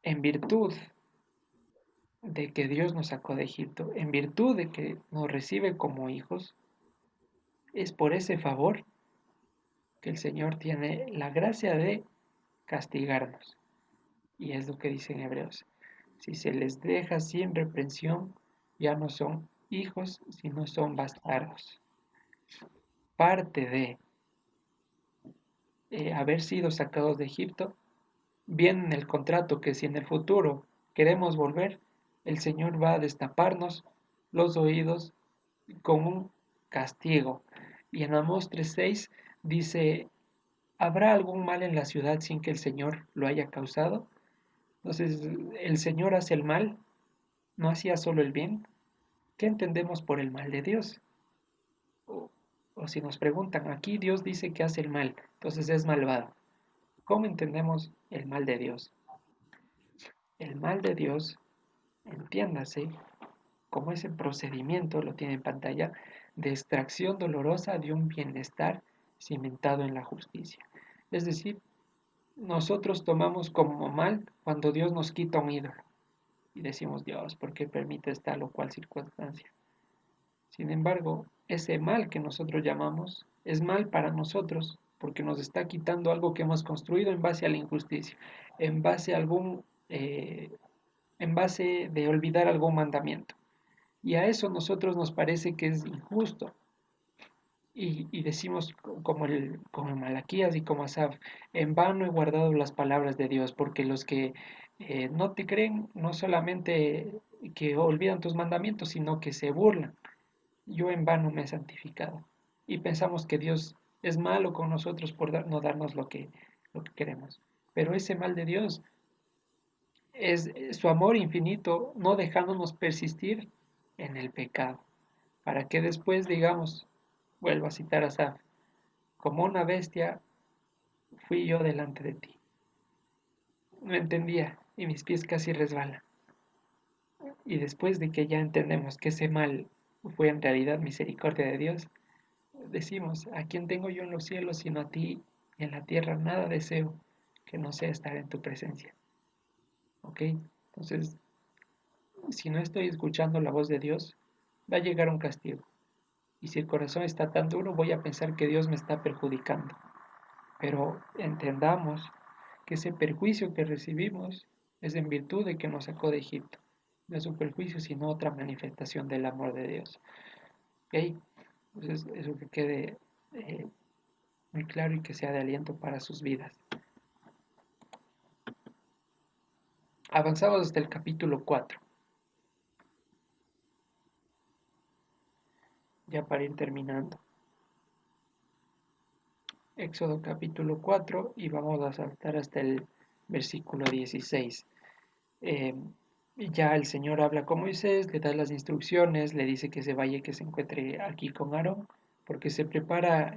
En virtud de que Dios nos sacó de Egipto, en virtud de que nos recibe como hijos, es por ese favor que el Señor tiene la gracia de castigarnos. Y es lo que dice en Hebreos: si se les deja sin reprensión, ya no son hijos, sino son bastardos. Parte de haber sido sacados de Egipto viene en el contrato que si en el futuro queremos volver, el Señor va a destaparnos los oídos con un castigo. Y en Amós 3:6 dice: ¿habrá algún mal en la ciudad sin que el Señor lo haya causado? Entonces, el Señor hace el mal, no hacía solo el bien. ¿Qué entendemos por el mal de Dios? O, o si nos preguntan, aquí Dios dice que hace el mal, entonces es malvado. ¿Cómo entendemos el mal de Dios? El mal de Dios, entiéndase, como ese procedimiento, lo tiene en pantalla, de extracción dolorosa de un bienestar cimentado en la justicia. Es decir, nosotros tomamos como mal cuando Dios nos quita un ídolo y decimos: Dios, ¿por qué permites tal o cual circunstancia? Sin embargo, ese mal que nosotros llamamos es mal para nosotros porque nos está quitando algo que hemos construido en base a la injusticia, en base a en base de olvidar algún mandamiento. Y a eso nosotros nos parece que es injusto. Y decimos como Malaquías y como Asaf: en vano he guardado las palabras de Dios, porque los que no te creen no solamente que olvidan tus mandamientos, sino que se burlan. Yo en vano me he santificado. Y pensamos que Dios es malo con nosotros por no darnos lo que queremos. Pero ese mal de Dios es su amor infinito, no dejándonos persistir en el pecado, para que después digamos, vuelvo a citar a Asaf: como una bestia fui yo delante de ti. No entendía y mis pies casi resbalan. Y después de que ya entendemos que ese mal fue en realidad misericordia de Dios, decimos: ¿a quién tengo yo en los cielos sino a ti? Y en la tierra nada deseo que no sea estar en tu presencia. ¿Ok? Entonces, si no estoy escuchando la voz de Dios, va a llegar un castigo. Y si el corazón está tan duro, voy a pensar que Dios me está perjudicando. Pero entendamos que ese perjuicio que recibimos es en virtud de que nos sacó de Egipto. No es un perjuicio, sino otra manifestación del amor de Dios. ¿Ok? Entonces, eso que quede muy claro y que sea de aliento para sus vidas. Avanzamos hasta el capítulo 4. Ya para ir terminando. Éxodo capítulo 4 y vamos a saltar hasta el versículo 16. Eh, ya el Señor habla con Moisés, le da las instrucciones, le dice que se vaya y que se encuentre aquí con Aarón, porque se prepara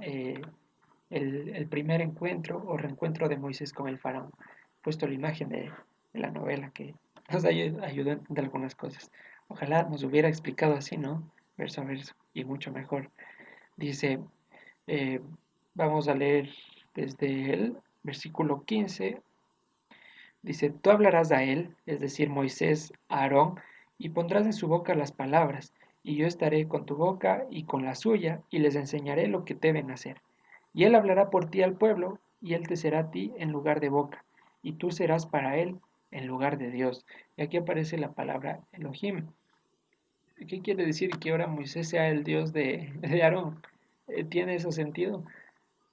el primer encuentro o reencuentro de Moisés con el faraón. He puesto la imagen de la novela que nos ayudó a entender algunas cosas. Ojalá nos hubiera explicado así, ¿no? Verso a verso, y mucho mejor. Dice, eh, vamos a leer desde el versículo 15. Dice: tú hablarás a él, es decir, Moisés, a Aarón, y pondrás en su boca las palabras, y yo estaré con tu boca y con la suya, y les enseñaré lo que deben hacer. Y él hablará por ti al pueblo, y él te será a ti en lugar de boca, y tú serás para él en lugar de Dios. Y aquí aparece la palabra Elohim. ¿Qué quiere decir que ahora Moisés sea el Dios de Aarón? ¿Tiene ese sentido?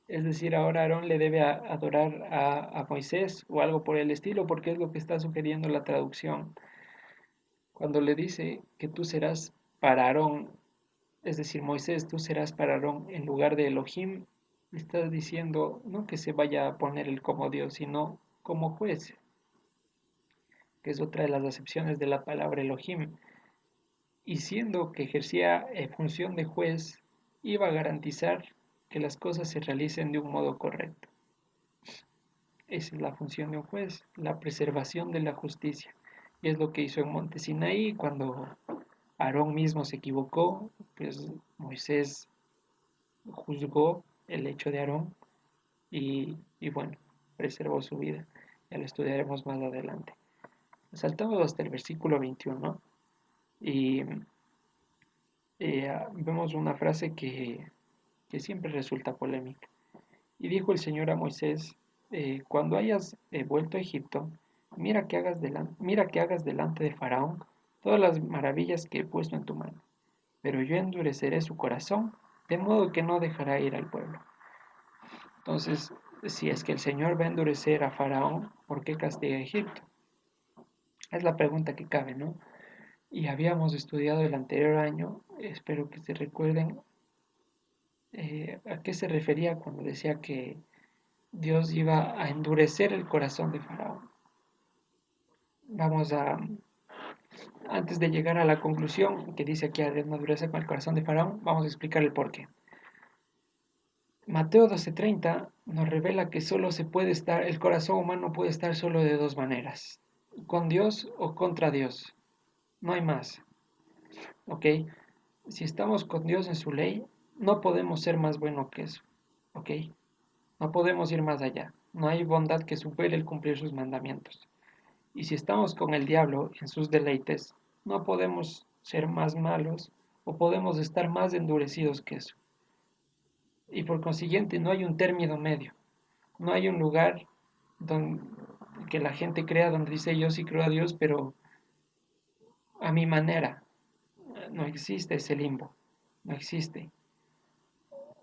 Es decir, ahora Aarón le debe adorar a Moisés o algo por el estilo, porque es lo que está sugiriendo la traducción. Cuando le dice que tú serás para Aarón, es decir, Moisés, tú serás para Aarón en lugar de Elohim, le está diciendo no que se vaya a poner él como Dios, sino como juez, que es otra de las acepciones de la palabra Elohim. Y siendo que ejercía función de juez, iba a garantizar que las cosas se realicen de un modo correcto. Esa es la función de un juez, la preservación de la justicia. Y es lo que hizo en Monte Sinaí cuando Aarón mismo se equivocó, pues Moisés juzgó el hecho de Aarón y bueno, preservó su vida. Ya lo estudiaremos más adelante. Saltamos hasta el versículo 21 y vemos una frase que siempre resulta polémica. Y dijo el Señor a Moisés, cuando hayas vuelto a Egipto, mira que hagas delante de Faraón todas las maravillas que he puesto en tu mano, pero yo endureceré su corazón, de modo que no dejará ir al pueblo. Entonces, si es que el Señor va a endurecer a Faraón, ¿por qué castiga a Egipto? Es la pregunta que cabe, ¿no? Y habíamos estudiado el anterior año, espero que se recuerden a qué se refería cuando decía que Dios iba a endurecer el corazón de Faraón. Vamos a, antes de llegar a la conclusión que dice aquí haré una dureza con el corazón de Faraón, vamos a explicar el porqué. Mateo 12:30 nos revela que solo se puede estar, el corazón humano puede estar solo de dos maneras, con Dios o contra Dios, no hay más, ¿ok? Si estamos con Dios en su ley, no podemos ser más buenos que eso, ¿ok? No podemos ir más allá, no hay bondad que supere el cumplir sus mandamientos. Y si estamos con el diablo en sus deleites, no podemos ser más malos o podemos estar más endurecidos que eso. Y por consiguiente no hay un término medio, no hay un lugar donde, que la gente crea donde dice yo sí creo a Dios, pero a mi manera. No existe ese limbo, no existe.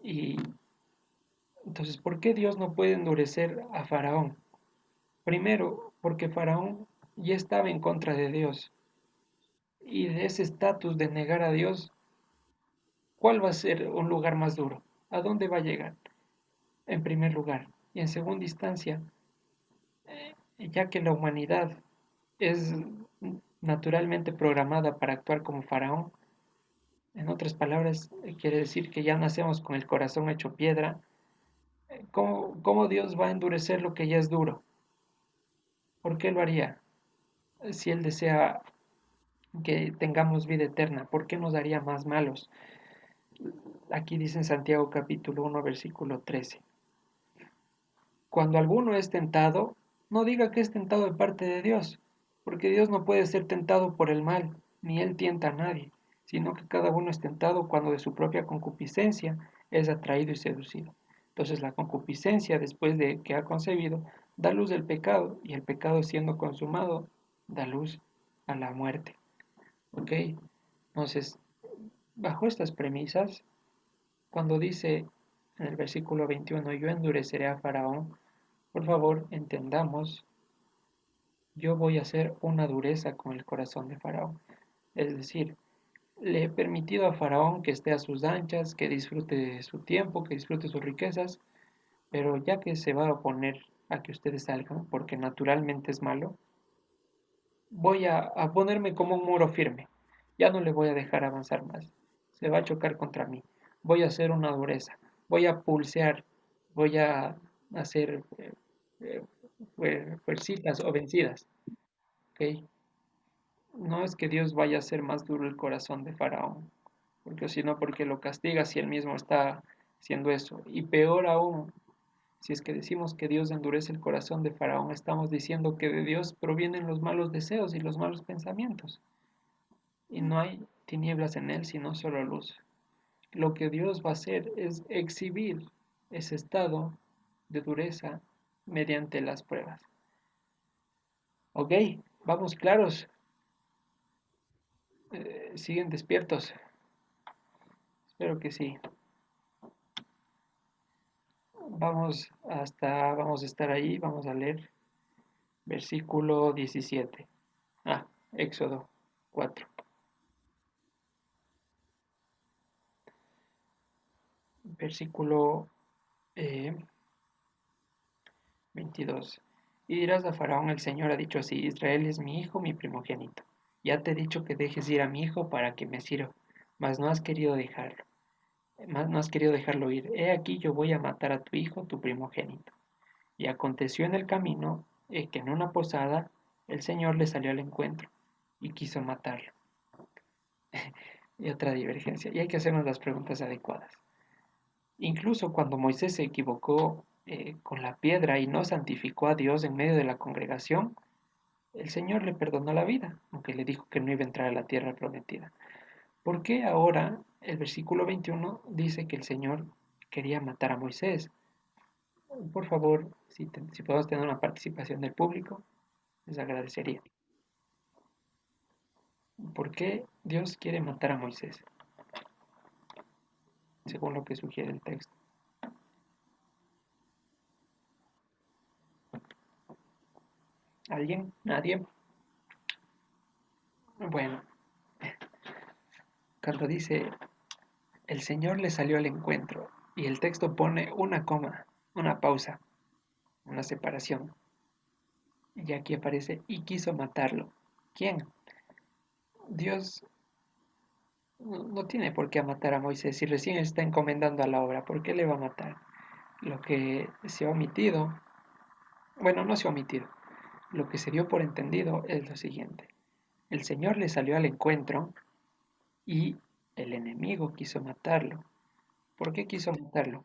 Y entonces, ¿por qué Dios no puede endurecer a Faraón? Primero, porque Faraón ya estaba en contra de Dios. Y de ese estatus de negar a Dios, ¿cuál va a ser un lugar más duro? ¿A dónde va a llegar? En primer lugar. Y en segunda instancia, ya que la humanidad es naturalmente programada para actuar como faraón, en otras palabras, quiere decir que ya nacemos con el corazón hecho piedra. ¿Cómo Dios va a endurecer lo que ya es duro? ¿Por qué lo haría? Si Él desea que tengamos vida eterna, ¿por qué nos haría más malos? Aquí dice en Santiago capítulo 1, versículo 13. Cuando alguno es tentado, no diga que es tentado de parte de Dios, porque Dios no puede ser tentado por el mal, ni Él tienta a nadie, sino que cada uno es tentado cuando de su propia concupiscencia es atraído y seducido. Entonces la concupiscencia, después de que ha concebido, da luz del pecado, y el pecado siendo consumado, da luz a la muerte. ¿Ok? Entonces, bajo estas premisas, cuando dice en el versículo 21, yo endureceré a Faraón, por favor, entendamos, yo voy a hacer una dureza con el corazón de Faraón. Es decir, le he permitido a Faraón que esté a sus anchas, que disfrute de su tiempo, que disfrute sus riquezas, pero ya que se va a oponer a que ustedes salgan, porque naturalmente es malo, voy a ponerme como un muro firme. Ya no le voy a dejar avanzar más. Se va a chocar contra mí. Voy a hacer una dureza. Voy a pulsear. Voy a hacer fuercitas o vencidas. ¿Ok? No es que Dios vaya a hacer más duro el corazón de Faraón, porque si no, porque lo castiga si él mismo está haciendo eso. Y peor aún, si es que decimos que Dios endurece el corazón de Faraón, estamos diciendo que de Dios provienen los malos deseos y los malos pensamientos. Y no hay tinieblas en él, sino solo luz. Lo que Dios va a hacer es exhibir ese estado de dureza mediante las pruebas. ¿Ok? Vamos claros. ¿Siguen despiertos? Espero que sí. Vamos a estar ahí, vamos a leer versículo 17. Éxodo. 4. Versículo 22. Y dirás a Faraón: el Señor ha dicho así: Israel es mi hijo, mi primogénito. Ya te he dicho que dejes ir a mi hijo para que me sirva, mas no has querido dejarlo, no has querido dejarlo ir. He aquí yo voy a matar a tu hijo, tu primogénito. Y aconteció en el camino que en una posada el Señor le salió al encuentro y quiso matarlo. Y otra divergencia. Y hay que hacernos las preguntas adecuadas. Incluso cuando Moisés se equivocó con la piedra y no santificó a Dios en medio de la congregación, el Señor le perdonó la vida, aunque le dijo que no iba a entrar a la tierra prometida. ¿Por qué ahora el versículo 21 dice que el Señor quería matar a Moisés? Por favor, si podemos tener una participación del público, les agradecería. ¿Por qué Dios quiere matar a Moisés? Según lo que sugiere el texto. ¿Alguien? ¿Nadie? Bueno, cuando dice el Señor le salió al encuentro y el texto pone una coma, una pausa, una separación. Y aquí aparece y quiso matarlo. ¿Quién? Dios no tiene por qué matar a Moisés si recién está encomendando a la obra. ¿Por qué le va a matar? Lo que se ha omitido, bueno, no se ha omitido, lo que se dio por entendido es lo siguiente. El Señor le salió al encuentro y el enemigo quiso matarlo. ¿Por qué quiso matarlo?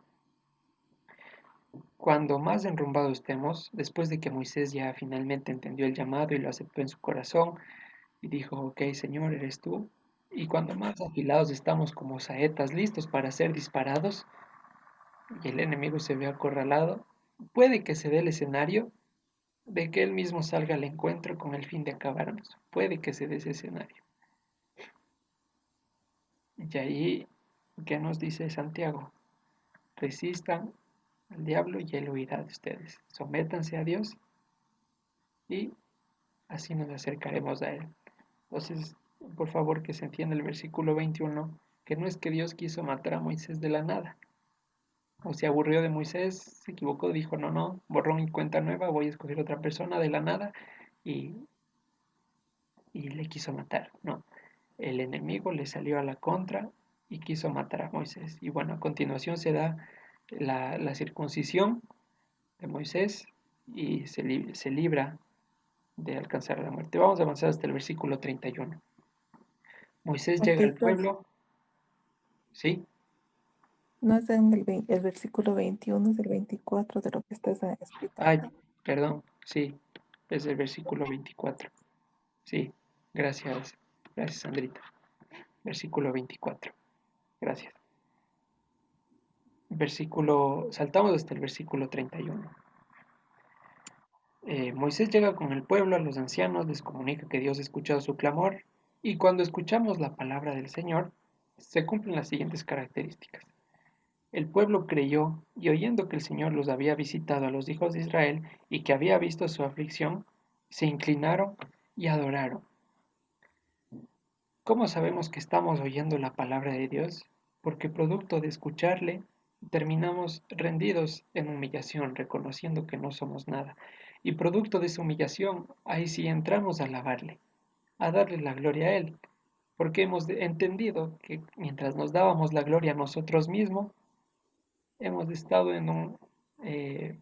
Cuando más enrumbados estemos, después de que Moisés ya finalmente entendió el llamado y lo aceptó en su corazón y dijo: ok, Señor, eres tú, y cuando más afilados estamos como saetas listos para ser disparados y el enemigo se ve acorralado, puede que se dé el escenario de que él mismo salga al encuentro con el fin de acabarnos. Puede que se dé ese escenario. Y ahí, ¿qué nos dice Santiago? Resistan al diablo y él huirá de ustedes. Sométanse a Dios y así nos acercaremos a él. Entonces, por favor, que se entienda el versículo 21, que no es que Dios quiso matar a Moisés de la nada, o se aburrió de Moisés, se equivocó, dijo: no, no, borrón y cuenta nueva, voy a escoger otra persona de la nada, y, y le quiso matar. No, el enemigo le salió a la contra y quiso matar a Moisés. Y bueno, a continuación se da la circuncisión de Moisés y se libra de alcanzar la muerte. Vamos a avanzar hasta el versículo 31. Moisés llega al Marquitos, pueblo, ¿sí? no es en el versículo 21, es el 24 de lo que estás Ay, explicando. perdón, sí, es el versículo 24. Sí, gracias, gracias, Sandrita. Versículo 24. Gracias. Saltamos hasta el versículo 31. Moisés llega con el pueblo, a los ancianos, les comunica que Dios ha escuchado su clamor, y cuando escuchamos la palabra del Señor, se cumplen las siguientes características. El pueblo creyó, y oyendo que el Señor los había visitado a los hijos de Israel y que había visto su aflicción, se inclinaron y adoraron. ¿Cómo sabemos que estamos oyendo la palabra de Dios? Porque producto de escucharle, terminamos rendidos en humillación, reconociendo que no somos nada. Y producto de esa humillación, ahí sí entramos a alabarle, a darle la gloria a Él, porque hemos entendido que mientras nos dábamos la gloria a nosotros mismos, hemos estado eh,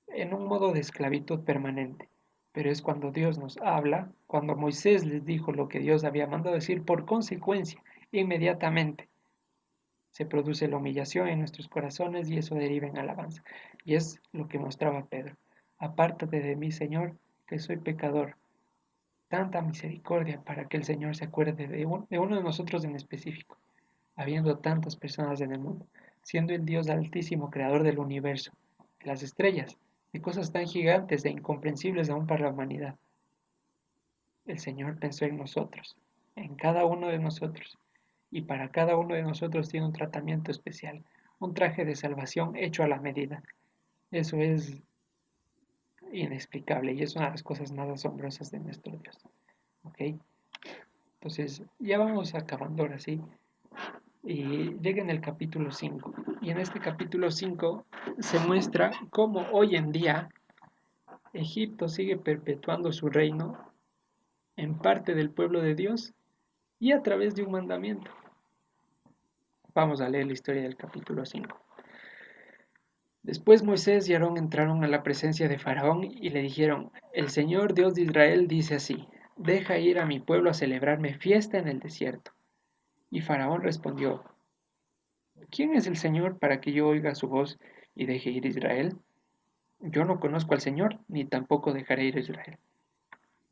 en un modo de esclavitud permanente. Pero es cuando Dios nos habla, cuando Moisés les dijo lo que Dios había mandado decir, por consecuencia, inmediatamente se produce la humillación en nuestros corazones y eso deriva en alabanza. Y es lo que mostraba Pedro. Apártate de mí, Señor, que soy pecador. Tanta misericordia para que el Señor se acuerde de uno de nosotros en específico, habiendo tantas personas en el mundo, siendo el Dios altísimo, creador del universo, de las estrellas, de cosas tan gigantes e incomprensibles aún para la humanidad. El Señor pensó en nosotros, en cada uno de nosotros, y para cada uno de nosotros tiene un tratamiento especial, un traje de salvación hecho a la medida. Eso es inexplicable y es una de las cosas más asombrosas de nuestro Dios. ¿Ok? Entonces, ya vamos acabando ahora sí. Y llega en el capítulo 5. Y en este capítulo 5 se muestra cómo hoy en día Egipto sigue perpetuando su reino en parte del pueblo de Dios y a través de un mandamiento. Vamos a leer la historia del capítulo 5. Después Moisés y Aarón entraron a la presencia de Faraón y le dijeron: El Señor Dios de Israel dice así: deja ir a mi pueblo a celebrarme fiesta en el desierto. Y Faraón respondió: ¿quién es el Señor para que yo oiga su voz y deje ir a Israel? Yo no conozco al Señor, ni tampoco dejaré ir a Israel.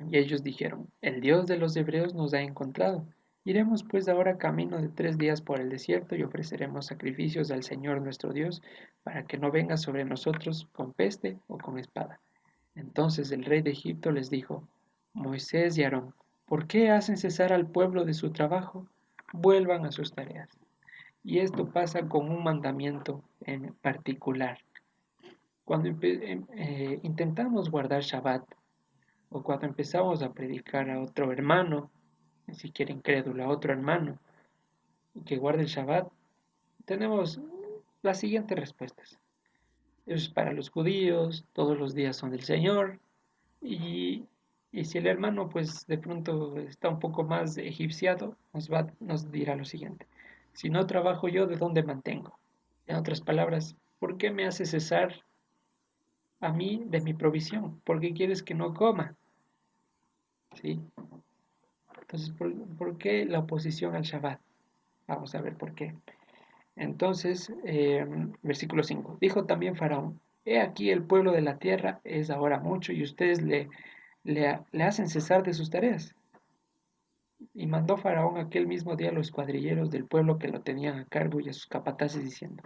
Y ellos dijeron: el Dios de los hebreos nos ha encontrado. Iremos pues ahora camino de 3 días por el desierto y ofreceremos sacrificios al Señor nuestro Dios, para que no venga sobre nosotros con peste o con espada. Entonces el rey de Egipto les dijo: Moisés y Aarón, ¿por qué hacen cesar al pueblo de su trabajo? Vuelvan a sus tareas. Y esto pasa con un mandamiento en particular. Cuando intentamos guardar Shabbat, o cuando empezamos a predicar a otro hermano, ni siquiera incrédulo, a otro hermano, que guarde el Shabbat, tenemos las siguientes respuestas. Eso es para los judíos, todos los días son del Señor, y, y si el hermano pues de pronto está un poco más egipciado, nos dirá lo siguiente: si no trabajo yo, ¿de dónde mantengo? En otras palabras, ¿por qué me hace cesar a mí de mi provisión? ¿Por qué quieres que no coma? ¿Sí? Entonces, ¿por qué la oposición al Shabbat? Vamos a ver por qué. Entonces, versículo 5. Dijo también Faraón: he aquí el pueblo de la tierra es ahora mucho y ustedes le hacen cesar de sus tareas. Y mandó Faraón aquel mismo día a los cuadrilleros del pueblo que lo tenían a cargo y a sus capataces diciendo: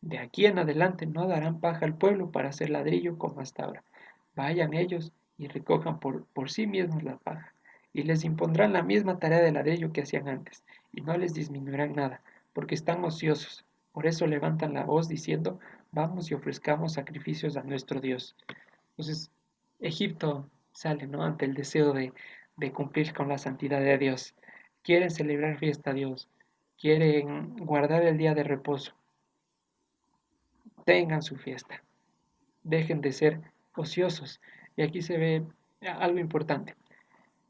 de aquí en adelante no darán paja al pueblo para hacer ladrillo como hasta ahora. Vayan ellos y recojan por sí mismos la paja, y les impondrán la misma tarea de ladrillo que hacían antes, y no les disminuirán nada, porque están ociosos. Por eso levantan la voz diciendo: vamos y ofrezcamos sacrificios a nuestro Dios. Entonces, Egipto sale, ¿no?, ante el deseo de cumplir con la santidad de Dios. Quieren celebrar fiesta a Dios, quieren guardar el día de reposo. Tengan su fiesta, dejen de ser ociosos. Y aquí se ve algo importante.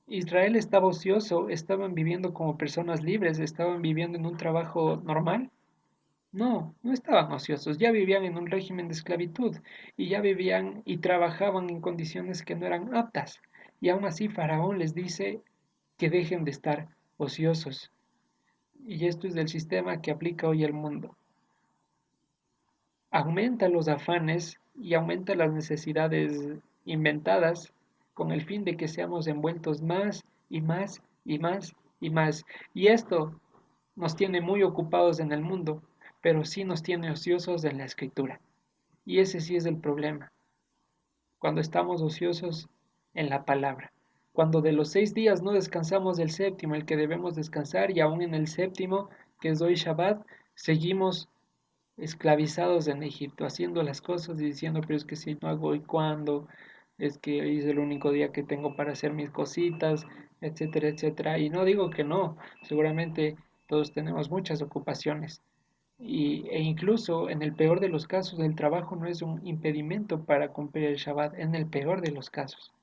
Israel estaba ocioso, estaban viviendo como personas libres, estaban viviendo en un trabajo normal. No, no estaban ociosos, ya vivían en un régimen de esclavitud y ya vivían y trabajaban en condiciones que no eran aptas. Y aún así Faraón les dice que dejen de estar ociosos. Y esto es del sistema que aplica hoy el mundo. Aumenta los afanes y aumenta las necesidades inventadas con el fin de que seamos envueltos más y más y más y más. Y esto nos tiene muy ocupados en el mundo, pero sí nos tiene ociosos en la escritura. Y ese sí es el problema. Cuando estamos ociosos en la palabra. Cuando de los 6 días no descansamos del séptimo, el que debemos descansar, y aún en el séptimo, que es hoy Shabbat, seguimos esclavizados en Egipto, haciendo las cosas y diciendo: pero es que si no hago hoy, ¿cuándo? Es que hoy es el único día que tengo para hacer mis cositas, etcétera, etcétera. Y no digo que no, seguramente todos tenemos muchas ocupaciones. E incluso en el peor de los casos, el trabajo no es un impedimento para cumplir el Shabbat, en el peor de los casos,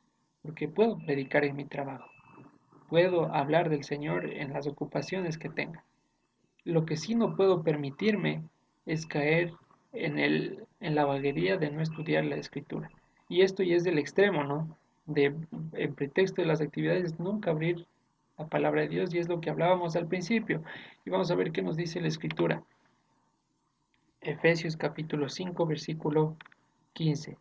porque puedo predicar en mi trabajo, puedo hablar del Señor en las ocupaciones que tenga. Lo que sí no puedo permitirme es caer en la vaguería de no estudiar la escritura. Y esto ya es del extremo, ¿no? En pretexto de las actividades, nunca abrir la palabra de Dios, y es lo que hablábamos al principio. Y vamos a ver qué nos dice la escritura. Efesios capítulo 5, versículo 15.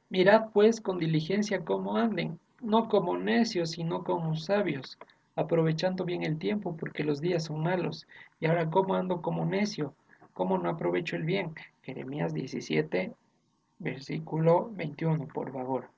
Mirad pues con diligencia cómo anden, no como necios, sino como sabios, aprovechando bien el tiempo, porque los días son malos. Y ahora, ¿cómo ando como necio? ¿Cómo no aprovecho el bien? Jeremías 17, versículo 21, por favor.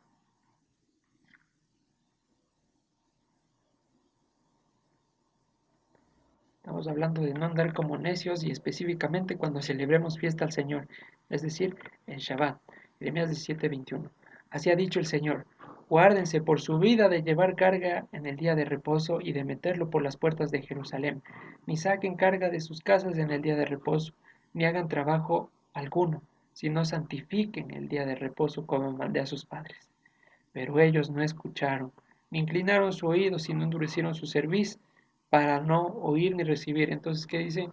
Estamos hablando de no andar como necios, y específicamente cuando celebremos fiesta al Señor, es decir, en Shabbat. Jeremías 17, 21. Así ha dicho el Señor: Guárdense por su vida de llevar carga en el día de reposo y de meterlo por las puertas de Jerusalén, ni saquen carga de sus casas en el día de reposo, ni hagan trabajo alguno, sino santifiquen el día de reposo como mandé a sus padres. Pero ellos no escucharon, ni inclinaron su oído, sino endurecieron su cerviz para no oír ni recibir. Entonces, ¿qué dicen?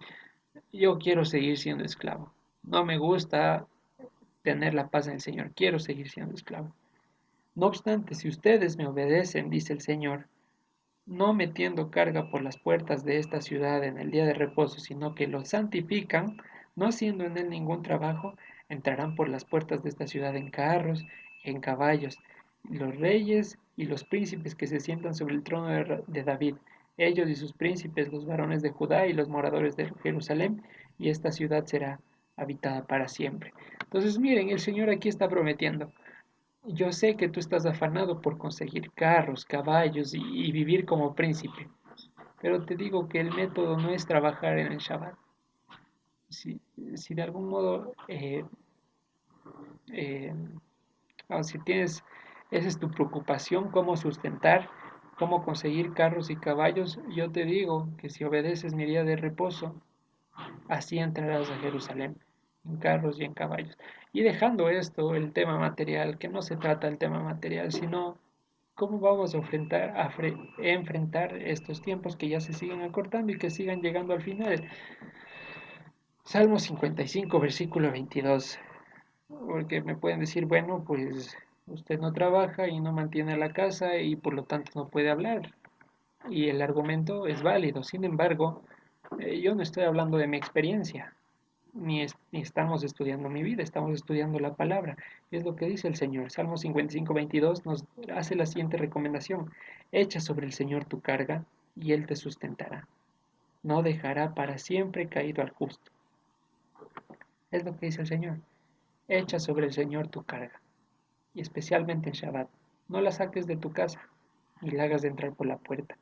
Yo quiero seguir siendo esclavo. No me gusta tener la paz en el Señor, quiero seguir siendo esclavo. No obstante, si ustedes me obedecen, dice el Señor, no metiendo carga por las puertas de esta ciudad en el día de reposo, sino que lo santifican, no haciendo en él ningún trabajo, entrarán por las puertas de esta ciudad en carros, en caballos, los reyes y los príncipes que se sientan sobre el trono de David, ellos y sus príncipes, los varones de Judá y los moradores de Jerusalén, y esta ciudad será habitada para siempre. Entonces, miren, el Señor aquí está prometiendo. Yo sé que tú estás afanado por conseguir carros, caballos y vivir como príncipe, pero te digo que el método no es trabajar en el Shabbat. Si, si de algún modo, eh, si tienes, esa es tu preocupación, cómo sustentar, cómo conseguir carros y caballos, yo te digo que si obedeces mi día de reposo, así entrarás a Jerusalén, en carros y en caballos. Y dejando esto, el tema material, que no se trata del tema material, sino cómo vamos a enfrentar estos tiempos que ya se siguen acortando y que sigan llegando al final. Salmo 55, versículo 22. Porque me pueden decir, bueno, pues usted no trabaja y no mantiene la casa y por lo tanto no puede hablar. Y el argumento es válido. Sin embargo, yo no estoy hablando de mi experiencia, ni estamos estudiando mi vida, estamos estudiando la palabra. Y es lo que dice el Señor. Salmo 55, 22 nos hace la siguiente recomendación. Echa sobre el Señor tu carga y Él te sustentará. No dejará para siempre caído al justo. Es lo que dice el Señor. Echa sobre el Señor tu carga, y especialmente en Shabbat. No la saques de tu casa, ni la hagas de entrar por la puerta.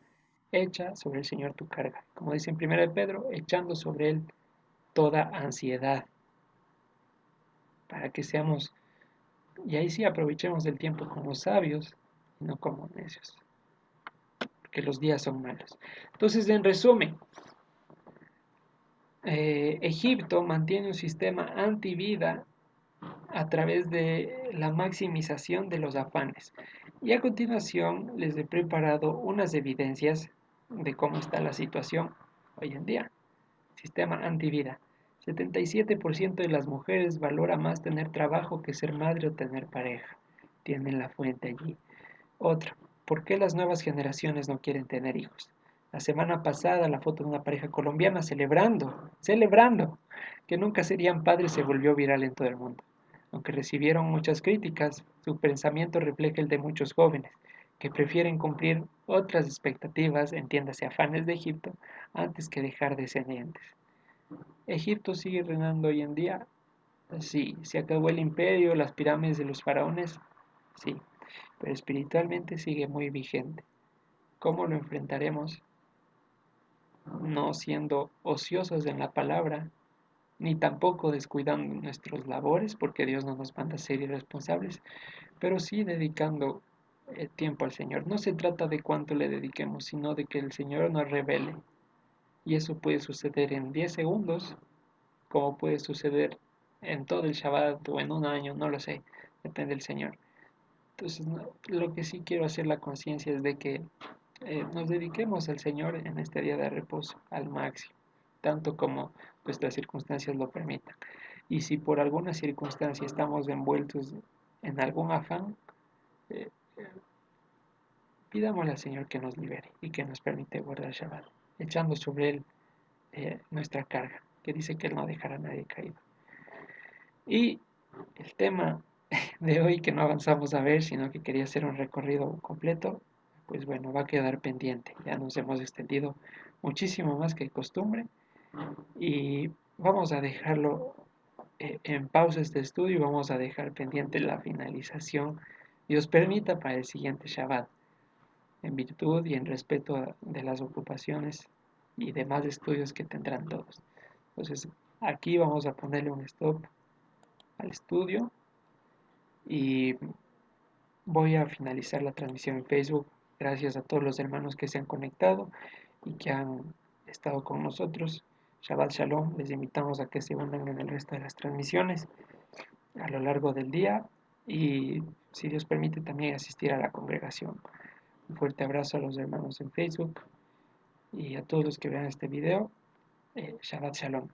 Echa sobre el Señor tu carga. Como dice en 1 Pedro, echando sobre Él toda ansiedad, para que seamos, y ahí sí aprovechemos el tiempo como sabios y no como necios, porque los días son malos. Entonces, en resumen, Egipto mantiene un sistema antivida a través de la maximización de los afanes. Y a continuación les he preparado unas evidencias de cómo está la situación hoy en día. Sistema antivida. 77% de las mujeres valora más tener trabajo que ser madre o tener pareja. Tienen la fuente allí. Otra, ¿por qué las nuevas generaciones no quieren tener hijos? La semana pasada la foto de una pareja colombiana celebrando que nunca serían padres se volvió viral en todo el mundo. Aunque recibieron muchas críticas, su pensamiento refleja el de muchos jóvenes, que prefieren cumplir otras expectativas, entiéndase afanes de Egipto, antes que dejar descendientes. ¿Egipto sigue reinando hoy en día? Sí. ¿Se acabó el imperio, las pirámides de los faraones? Sí, pero espiritualmente sigue muy vigente. ¿Cómo lo enfrentaremos? No siendo ociosos en la palabra, ni tampoco descuidando nuestros labores, porque Dios no nos manda a ser irresponsables, pero sí dedicando tiempo al Señor. No se trata de cuánto le dediquemos, sino de que el Señor nos revele. Y eso puede suceder en 10 segundos, como puede suceder en todo el Shabbat o en un año, no lo sé, depende del Señor. Entonces, lo que sí quiero hacer la conciencia es de que nos dediquemos al Señor en este día de reposo al máximo, tanto como nuestras circunstancias lo permitan. Y si por alguna circunstancia estamos envueltos en algún afán, eh, pidámosle al Señor que nos libere y que nos permite guardar Shabbat, echando sobre Él nuestra carga, que dice que Él no dejará a nadie caído. Y el tema de hoy que no avanzamos a ver, sino que quería hacer un recorrido completo, pues bueno, va a quedar pendiente. Ya nos hemos extendido muchísimo más que de costumbre y vamos a dejarlo en pausa este estudio y vamos a dejar pendiente la finalización, Dios permita, para el siguiente Shabbat, en virtud y en respeto de las ocupaciones y demás estudios que tendrán todos. Entonces, aquí vamos a ponerle un stop al estudio y voy a finalizar la transmisión en Facebook. Gracias a todos los hermanos que se han conectado y que han estado con nosotros. Shabbat Shalom. Les invitamos a que se unan en el resto de las transmisiones a lo largo del día y, si Dios permite, también asistir a la congregación. Un fuerte abrazo a los hermanos en Facebook y a todos los que vean este video. Shabbat Shalom.